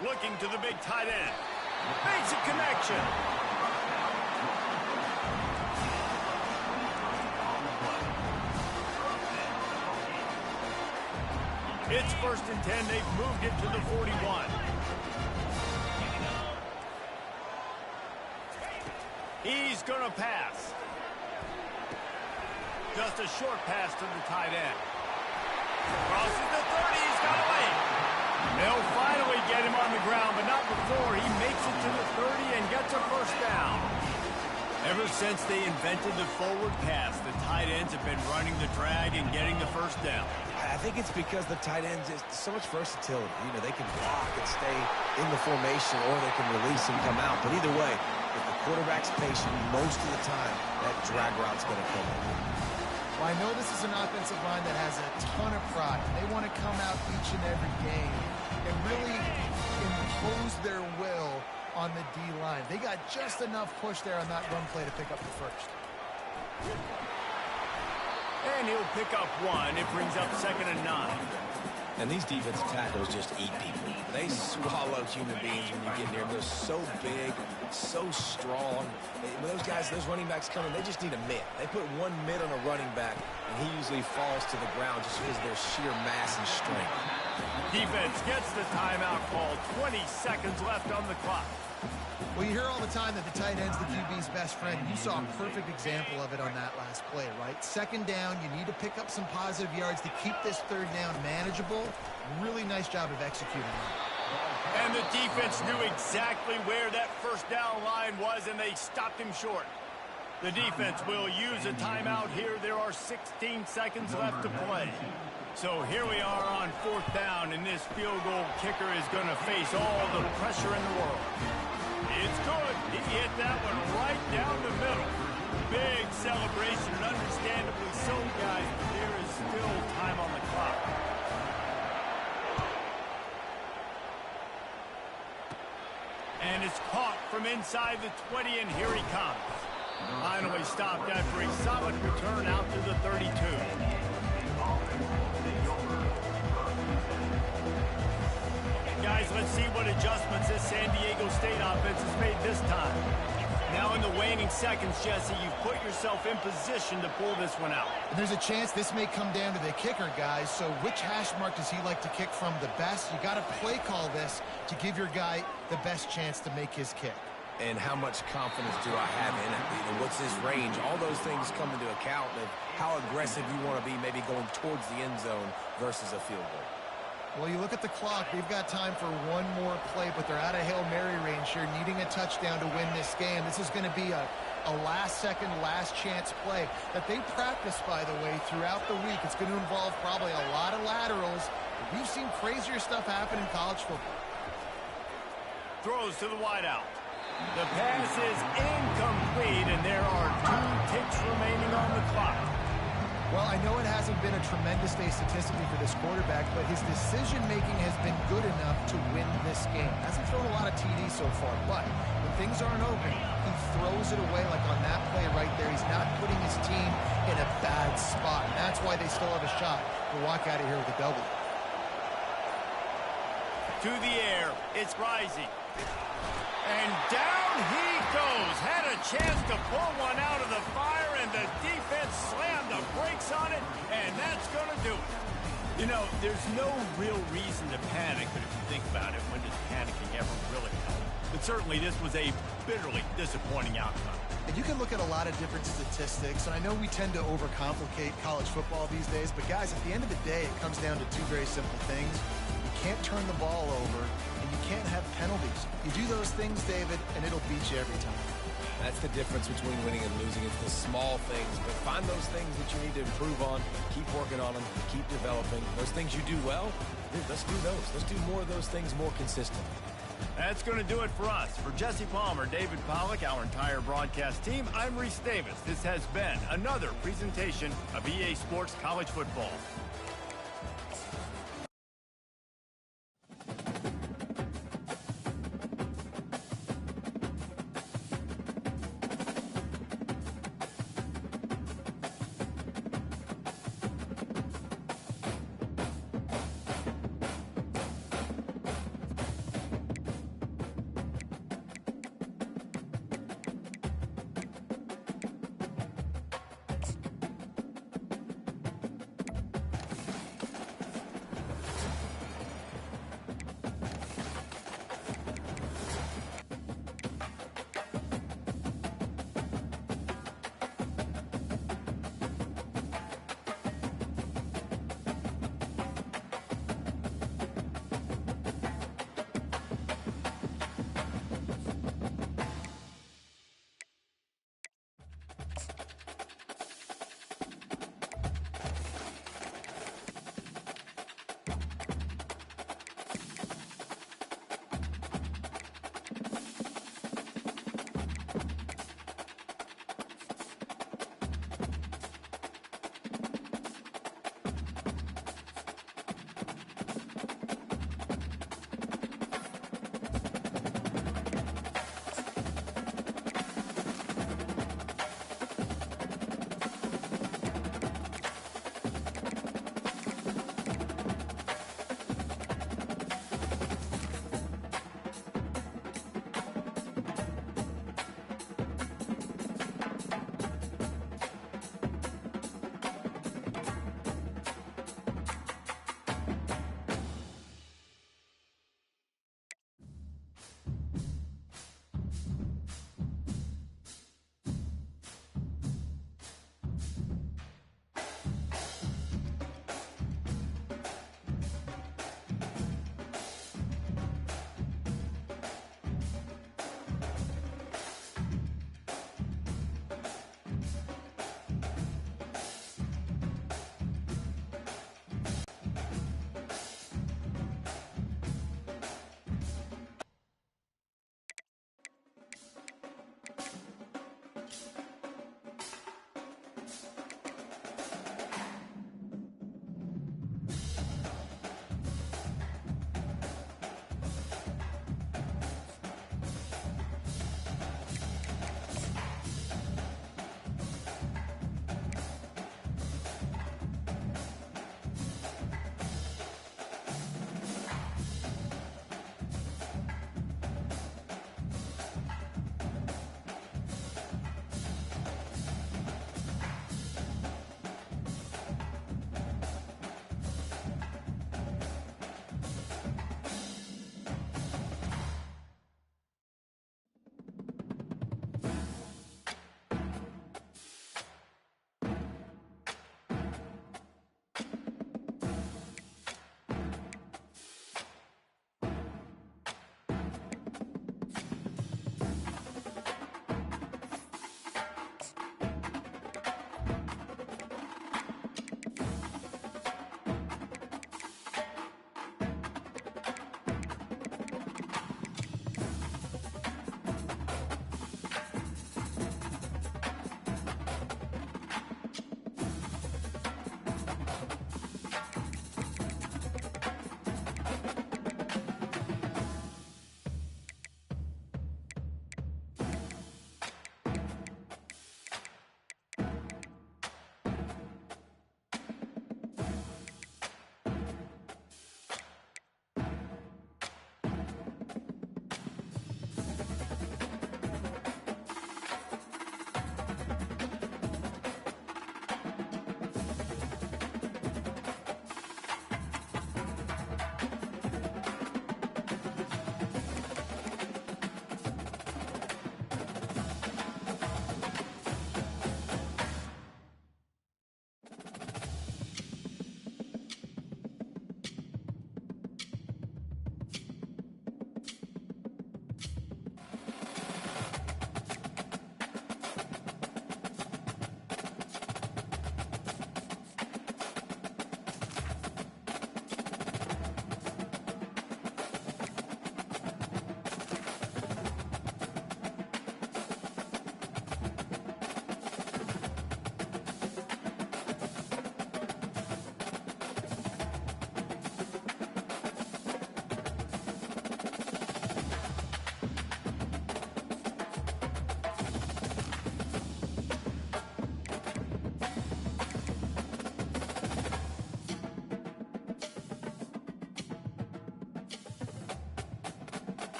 Looking to the big tight end. Makes a connection. It's 1st and 10. They've moved it to the 41. He's going to pass. Just a short pass to the tight end. Crosses the 30. He's got away. They'll finally get him on the ground, but not before he makes it to the 30 and gets a 1st down. Ever since they invented the forward pass, the tight ends have been running the drag and getting the 1st down. I think it's because the tight ends is so much versatility. They can block and stay in the formation, or they can release and come out. But either way, if the quarterback's patient, most of the time, that drag route's going to come in. Well, I know this is an offensive line that has a ton of pride. They want to come out each and every game and really impose their will on the D-line. They got just enough push there on that run play to pick up the 1st. And he'll pick up 1. It brings up 2nd and 9. And these defensive tackles just eat people. They swallow human beings when you get near them. They're so big, so strong. When those guys, those running backs come in, they just need a mitt. They put 1 mitt on a running back, and he usually falls to the ground just because of their sheer mass and strength. Defense gets the timeout called. 20 seconds left on the clock. Well, you hear all the time that the tight end's the QB's best friend. You saw a perfect example of it on that last play, right? 2nd down, you need to pick up some positive yards to keep this 3rd down manageable. Really nice job of executing that. And the defense knew exactly where that 1st down line was, and they stopped him short. The defense will use a timeout here. There are 16 seconds left to play. So here we are on 4th down, and this field goal kicker is going to face all the pressure in the world. It's good. He hit that one right down the middle. Big celebration, and understandably so, guys. There is still time on the clock. And it's caught from inside the 20, and here he comes. Finally stopped after a solid return out to the 32. Guys, let's see what adjustments this San Diego State offense has made this time. Now in the waning seconds, Jesse, you've put yourself in position to pull this one out. And there's a chance this may come down to the kicker, guys. So which hash mark does he like to kick from the best? You got to play call this to give your guy the best chance to make his kick. And how much confidence do I have in it? You know, what's his range? All those things come into account of how aggressive you want to be, maybe going towards the end zone versus a field goal. Well, you look at the clock. They've got time for one more play, but they're out of Hail Mary range here, needing a touchdown to win this game. This is going to be a last-second, last-chance play that they practice, by the way, throughout the week. It's going to involve probably a lot of laterals. We've seen crazier stuff happen in college football. Throws to the wideout. The pass is incomplete, and there are 2 ticks remaining on the clock. Well, I know it hasn't been a tremendous day statistically for this quarterback, but his decision-making has been good enough to win this game. Hasn't thrown a lot of TDs so far, but when things aren't open, he throws it away like on that play right there. He's not putting his team in a bad spot, and that's why they still have a shot to walk out of here with a W. To the air, it's Rising. And down he goes. Had a chance to pull one out of the fire, and the defense slammed the brakes on it, and that's going to do it. You know, there's no real reason to panic, but if you think about it, when does panicking ever really help? But certainly this was a bitterly disappointing outcome. And you can look at a lot of different statistics, and I know we tend to overcomplicate college football these days, but guys, at the end of the day, it comes down to 2 very simple things. You can't turn the ball over, and you can't have penalties. You do those things, David, and it'll beat you every time. That's the difference between winning and losing. It's the small things, but find those things that you need to improve on, keep working on them, keep developing. Those things you do well, dude, let's do those. Let's do more of those things more consistently. That's going to do it for us. For Jesse Palmer, David Pollack, our entire broadcast team, I'm Reese Davis. This has been another presentation of EA Sports College Football.